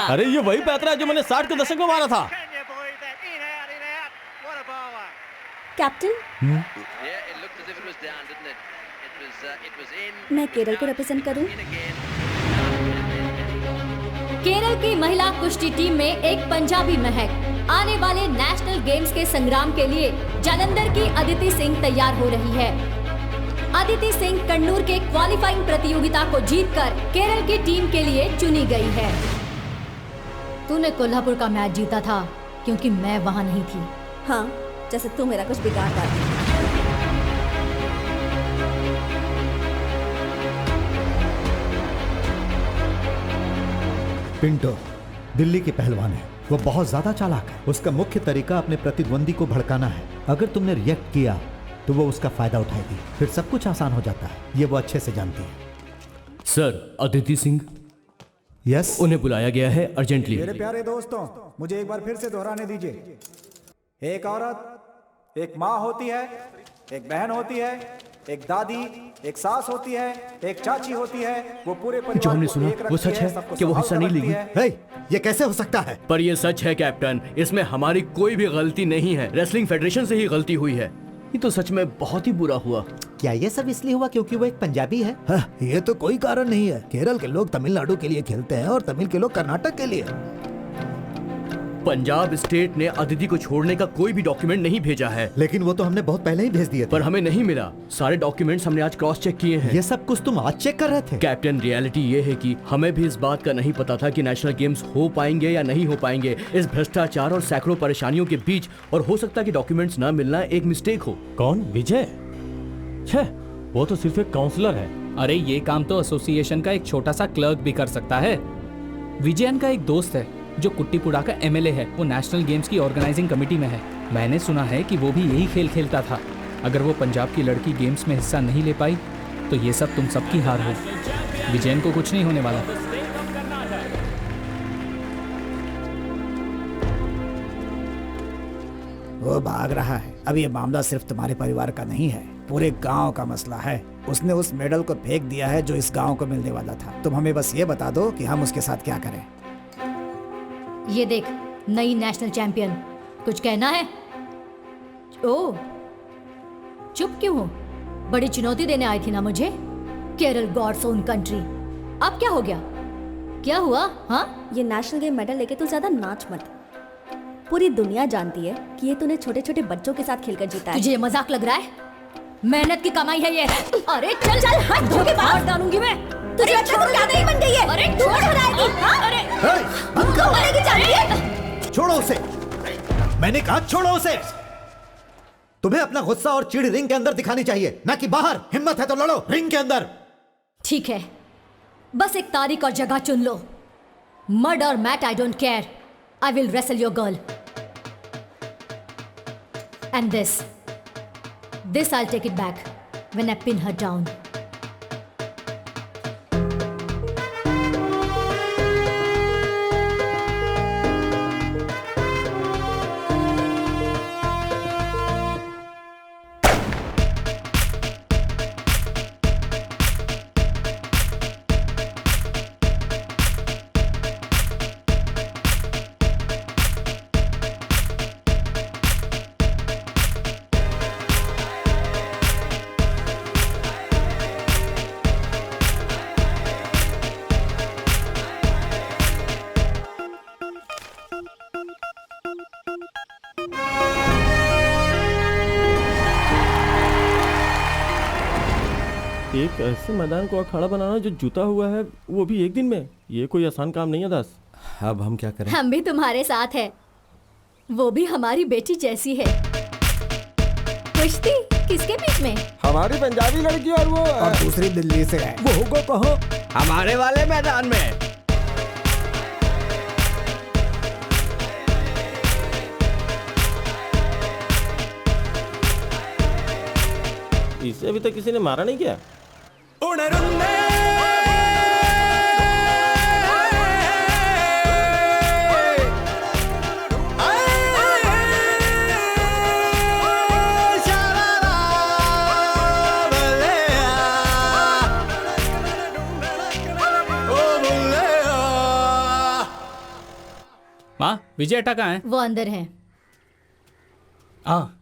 S5: अरे ये वही पैतरा है जो मैंने 60 के दशक में मारा था।
S2: कैप्टन, मैं केरल को रिप्रेजेंट करूं।
S11: केरल की महिला कुश्ती टीम में एक पंजाबी महक आने वाले नेशनल गेम्स के संग्राम के लिए जालंधर की अदिति सिंह तैयार हो रही है। अदिति सिंह कन्नूर के क्वालिफाइंग प्रतियोगिता को जीतकर केरल की टीम के लिए चुनी गई है। तूने कोल्हापुर का मैच जीता था क्योंकि मैं वहां नहीं थी।
S2: हाँ, जैसे तू मेरा कुछ बिगाड़ डाली।
S3: पिंटो दिल्ली की पहलवान है, वो बहुत ज्यादा चालाक है। उसका मुख्य तरीका अपने प्रतिद्वंदी को भड़काना है। अगर तुमने रिएक्ट किया तो वो उसका फायदा उठाएगी, फिर सब कुछ आसान हो जाता है। ये वो अच्छे से जानती है।
S1: सर, अदिति सिंह
S3: यस,
S1: उन्हें बुलाया गया है अर्जेंटली।
S10: मेरे प्यारे दोस्तों, मुझे एक बार फिर से दोहराने दीजिए। एक औरत एक माँ होती है, एक बहन होती है, एक दादी, एक सास होती है, एक चाची होती है। वो पूरे
S1: जो
S10: परिवार
S1: हमने
S10: को
S1: सुना
S10: एक
S1: वो
S10: रखती
S1: सच है
S10: सबको
S1: कि वो हिस्सा नहीं
S10: संभाल
S1: लेगी।
S10: कर रखती है।
S3: ये कैसे हो सकता है?
S1: पर ये सच है कैप्टन, इसमें हमारी कोई भी गलती नहीं है। रेसलिंग फेडरेशन से ही गलती हुई है। ये तो सच में बहुत ही बुरा हुआ।
S3: क्या ये सब इसलिए हुआ क्योंकि वो एक पंजाबी है? ये तो कोई कारण नहीं है। केरल के लोग तमिलनाडु के लिए खेलते हैं और तमिल के लोग कर्नाटक के लिए।
S1: पंजाब स्टेट ने अदिति को छोड़ने का कोई भी डॉक्यूमेंट नहीं भेजा है।
S3: लेकिन वो तो हमने बहुत पहले ही भेज दिए थे।
S1: पर हमें नहीं मिला। सारे डॉक्यूमेंट्स हमने आज क्रॉस चेक किए हैं।
S3: ये सब कुछ तुम आज चेक कर रहे थे?
S1: कैप्टन, रियलिटी ये है कि हमें भी इस बात का नहीं पता था कि नेशनल गेम्स हो पाएंगे या नहीं हो पाएंगे। इस भ्रष्टाचार और सैकड़ों परेशानियों के बीच और हो सकता है कि डॉक्यूमेंट्स ना मिलना एक मिस्टेक हो।
S5: कौन? विजय? छह, वो तो सिर्फ एक काउंसलर है।
S6: अरे ये काम तो एसोसिएशन का एक छोटा सा क्लर्क भी कर सकता है। विजयन का एक दोस्त है जो कुट्टीपुड़ा का एमएलए है। वो नेशनल गेम्स की ऑर्गेनाइजिंग कमेटी में है। मैंने सुना है कि वो भी यही खेल खेलता था। अगर वो पंजाब की लड़की गेम्स में हिस्सा नहीं ले पाई तो ये सब तुम सबकी हार हो। विजयन को कुछ नहीं होने वाला।
S10: वो भाग रहा है। अब ये मामला सिर्फ तुम्हारे परिवार का नहीं है, पूरे गांव का मसला है। उसने उस मेडल को फेंक दिया है जो इस गांव को मिलने वाला था। तुम हमें बस ये बता दो कि हम उसके साथ क्या करें।
S11: ये देख, नई नेशनल चैंपियन। कुछ कहना है? ओह, चुप क्यों हो? बड़ी चुनौती देने आई थी ना मुझे। Kerala God's own country. अब क्या हो गया? क्या हुआ? हाँ,
S2: ये नेशनल गेम मेडल लेके तू ज्यादा नाच मत। पूरी दुनिया जानती है कि ये तूने छोटे छोटे बच्चों के साथ खेलकर जीता है।
S11: तुझे ये मजाक लग रहा है? मेहनत की कमाई है ये। अरे चल चल, हाथ धो के बाहर डालूंगी मैं। तुझे अच्छा तो क्या नहीं बन गई है? अरे छोड़ बनाएगी। अरे मारेगी जानती है?
S3: छोड़ो उसे। मैंने कहा छोड़ो उसे। तुम्हें अपना गुस्सा और चिढ़ रिंग के अंदर दिखानी चाहिए, ना कि बाहर। हिम्मत है तो लड़ो रिंग के अंदर।
S11: ठीक है, बस एक तारीख और जगह चुन लो। मर्ड और मैट, I don't care. I will wrestle your girl. And this I'll take it back when I pin her down.
S5: एक ऐसे मैदान को अखाड़ा बनाना जो जुता हुआ है, वो भी एक दिन में, ये कोई आसान काम नहीं है दास।
S4: अब हम क्या करें?
S11: हम भी तुम्हारे साथ हैं। वो भी हमारी बेटी जैसी है। कुश्ती किसके बीच में?
S9: हमारी पंजाबी लड़की और वो
S10: और दूसरी दिल्ली से है।
S3: वो होगा कहाँ?
S1: हमारे वाले मैदान में।
S5: इसे अभी तक किसी ने मारा नहीं क्या?
S6: माँ, विजय अट्टा कहाँ है?
S11: वो अंदर है।
S6: हाँ,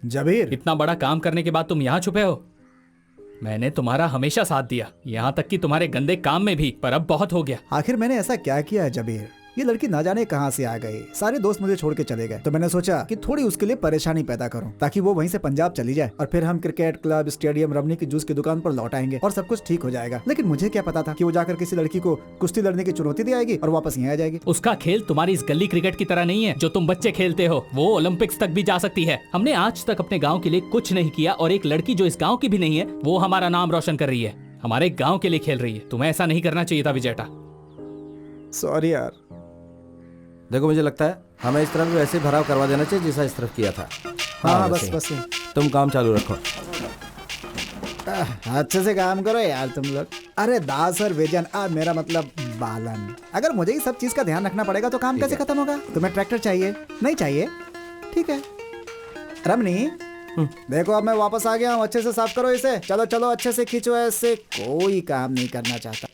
S10: जबीर,
S6: इतना बड़ा काम करने के बाद तुम यहाँ छुपे हो? मैंने तुम्हारा हमेशा साथ दिया, यहाँ तक कि तुम्हारे गंदे काम में भी, पर अब बहुत हो गया।
S10: आखिर मैंने ऐसा क्या किया है जबीर? ये लड़की ना जाने कहाँ से आ गई, सारे दोस्त मुझे छोड़ के चले गए, तो मैंने सोचा कि थोड़ी उसके लिए परेशानी पैदा करूं, ताकि वो वहीं से पंजाब चली जाए और फिर हम क्रिकेट क्लब, स्टेडियम, रमनी की जूस की दुकान पर लौट आएंगे और सब कुछ ठीक हो जाएगा। लेकिन मुझे क्या पता था कि वो जाकर किसी लड़की को कुश्ती लड़ने की चुनौती दे आएगी और वापस यहाँ आ जाएगी।
S6: उसका खेल तुम्हारी इस गली क्रिकेट की तरह नहीं है जो तुम बच्चे खेलते हो, वो ओलंपिक्स तक भी जा सकती है। हमने आज तक अपने गाँव के लिए कुछ नहीं किया और एक लड़की जो इस गाँव की भी नहीं है वो हमारा नाम रोशन कर रही है, हमारे गाँव के लिए खेल रही है। तुम्हें ऐसा नहीं करना चाहिए था विजेटा।
S10: सॉरी यार।
S4: देखो मुझे लगता है हमें इस तरफ भी वैसे भराव करवा देना चाहिए जैसा इस तरफ किया था।
S10: हाँ
S4: वैसे ही।
S10: बस
S4: तुम काम चालू रखो।
S10: अच्छे से काम करो यार तुम लोग। अरे दास और विजन, मेरा मतलब बालन, अगर मुझे ही सब चीज का ध्यान रखना पड़ेगा तो काम कैसे खत्म होगा? तुम्हें ट्रैक्टर चाहिए? नहीं चाहिए? ठीक है। रमनी देखो अब मैं वापस आ गया हूँ, अच्छे से साफ करो इसे। चलो चलो अच्छे से खींचो, ऐसे कोई काम नहीं करना चाहता।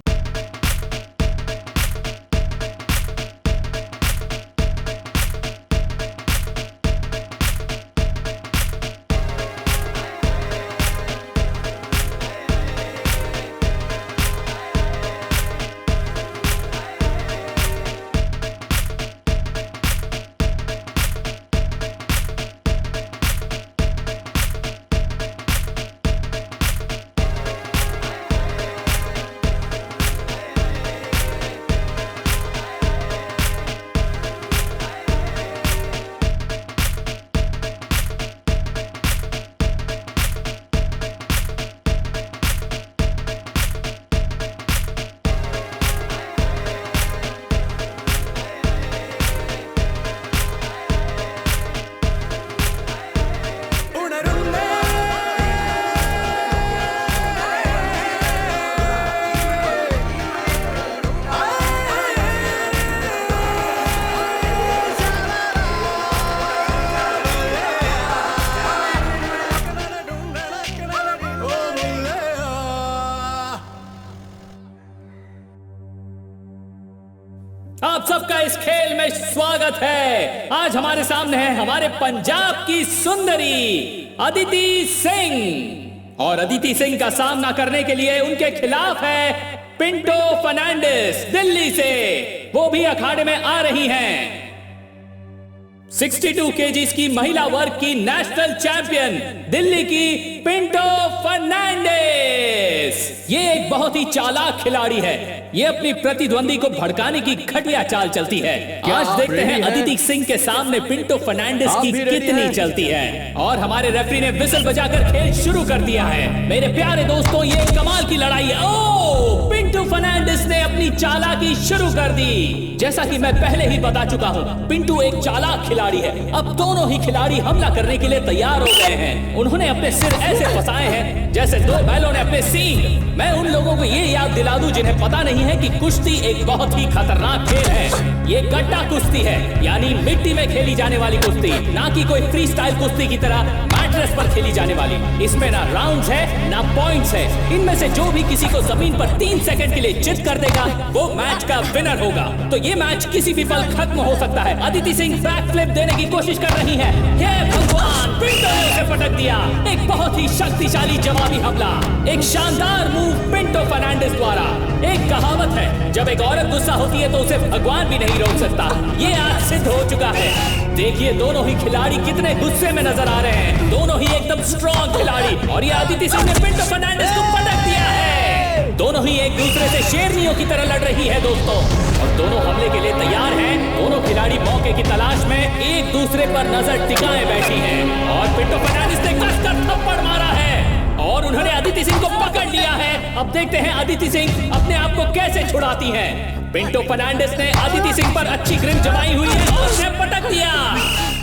S6: आप सबका इस खेल में स्वागत है। आज हमारे सामने है हमारे पंजाब की सुंदरी अदिति सिंह, और अदिति सिंह का सामना करने के लिए उनके खिलाफ है पिंटो फर्नांडिस दिल्ली से। वो भी अखाड़े में आ रही हैं। 62 केजीज की महिला वर्ग की नेशनल चैंपियन दिल्ली की पिंटो फर्नांडिस। ये एक बहुत ही चालाक खिलाड़ी है। ये अपनी प्रतिद्वंदी को भड़काने की घटिया चाल चलती है। आज देखते हैं अदिति सिंह के सामने पिंटो फर्नांडिस की कितनी चलती है। और हमारे रेफरी ने विसल बजाकर खेल शुरू कर दिया है। मेरे प्यारे दोस्तों, ये कमाल की लड़ाई है। ओह, पिंटो फर्नांडिस ने अपनी चालाकी शुरू कर दी। जैसा कि मैं पहले ही बता चुका हूँ, पिंटू एक चालाक खिलाड़ी है। अब दोनों ही खिलाड़ी हमला करने के लिए तैयार हो गए हैं। उन्होंने अपने सिर ऐसे फंसाए हैं जैसे दो बैलों ने अपने सींग। मैं उन लोगों को ये याद दिला दूं जिन्हें पता नहीं है कि कुश्ती एक बहुत ही खतरनाक खेल है। ये गड्ढा कुश्ती है, यानी मिट्टी में खेली जाने वाली कुश्ती, ना कि कोई फ्री स्टाइल कुश्ती की तरह मैट्रेस पर खेली जाने वाली। इसमें ना राउंड्स है ना पॉइंट्स है। इनमें से जो भी किसी को जमीन पर 3 सेकंड के लिए चित कर देगा वो मैच का विनर होगा। तो ये मैच किसी भी पल खत्म हो सकता है। अदिति सिंह बैक फ्लिप देने की कोशिश कर रही है। हे भगवान, पिंटो ने उसे पटक दिया। एक बहुत ही शक्तिशाली जवाबी हमला, एक शानदार मूव पिंटो फर्नांडिस द्वारा। एक कहावत है, जब एक औरत गुस्सा होती है तो उसे भगवान भी नहीं रोक सकता। ये आज सिद्ध हो चुका है। देखिए दोनों ही खिलाड़ी कितने गुस्से में नजर आ रहे हैं। दोनों ही एकदम स्ट्रॉन्ग खिलाड़ी। और ये अदिति सिंह ने पिंटो फर्नांडिस को पटक दिया है। दोनों ही एक दूसरे से शेरनियों की तरह लड़ रही है दोस्तों, और दोनों हमले के लिए तैयार हैं। दोनों खिलाड़ी मौके की तलाश में एक दूसरे पर नजर टिकाए बैठी हैं। और पिंटो फर्नांडिस ने कसकर थप्पड़ मारा है और उन्होंने अदिति सिंह को पकड़ लिया है। अब देखते हैं अदिति सिंह अपने आप को कैसे छुड़ाती हैं। पिंटो फर्नांडिस ने अदिति सिंह पर अच्छी ग्रिप जमाई हुई है और उसे पटक दिया।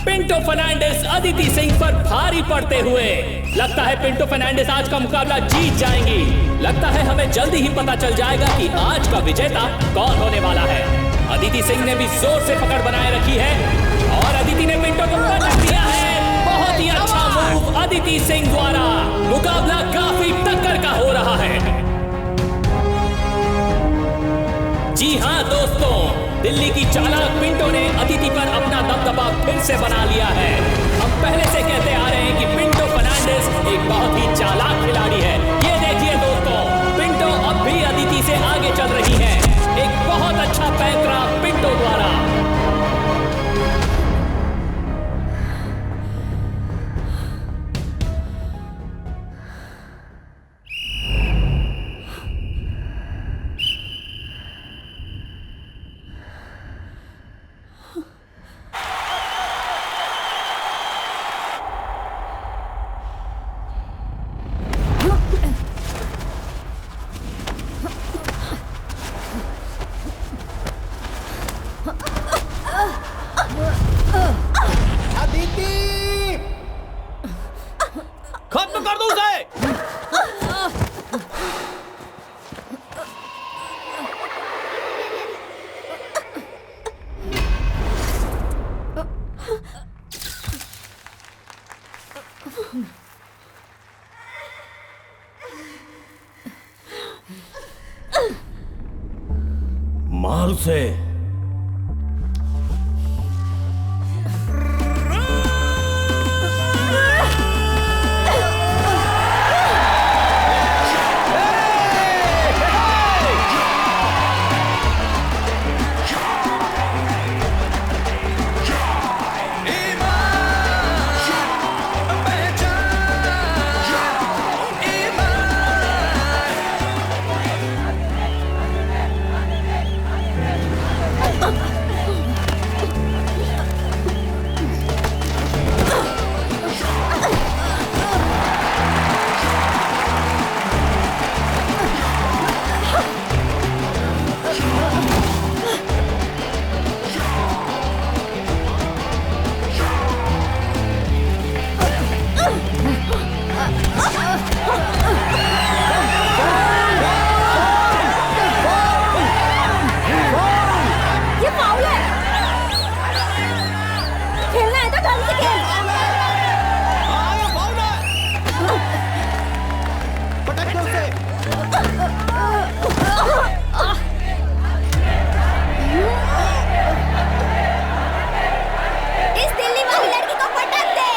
S6: पिंटो फर्नांडिस अदिति सिंह पर भारी पड़ते हुए। लगता है पिंटो फर्नांडिस आज का मुकाबला जीत जाएंगी। लगता है हमें जल्दी ही पता चल जाएगा कि आज का विजेता कौन होने वाला है। अदिति सिंह ने भी जोर से पकड़ बनाए रखी है और अदिति ने पिंटो को पटक दिया है। बहुत ही अच्छा मूव अदिति सिंह द्वारा। मुकाबला काफी टक्कर का हो रहा है। जी हाँ दोस्तों, दिल्ली की चालाक पिंटो ने अदिति पर अपना दबदबा फिर से बना लिया है। हम पहले से कहते आ रहे हैं कि पिंटो फर्नांडिस एक बहुत ही चालाक खिलाड़ी है। ये देखिए
S5: से।
S2: ये फाउल है। खेलना है तो ढंग से खेल। इस दिल्ली वाली लड़की को पटक दे।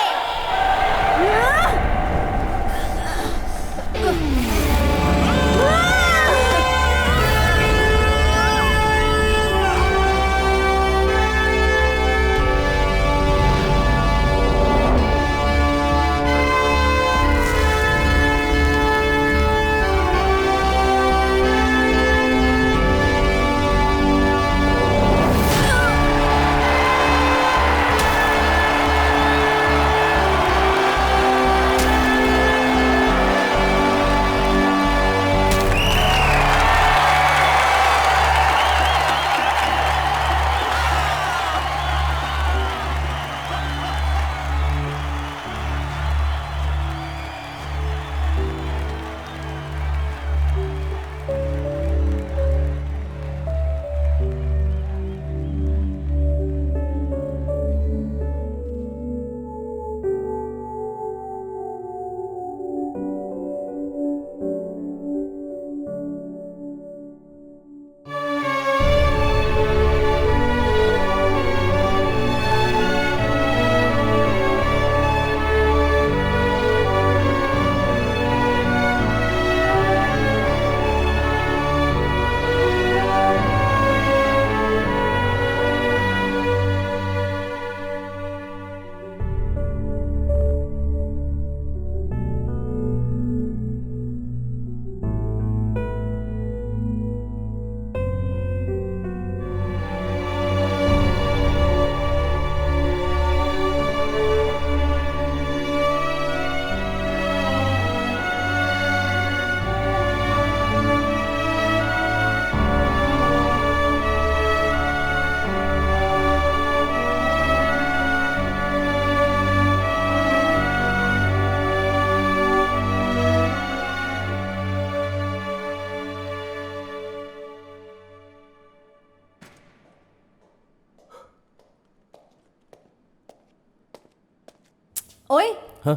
S2: ओए,
S5: हाँ?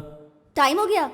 S2: टाइम हो गया।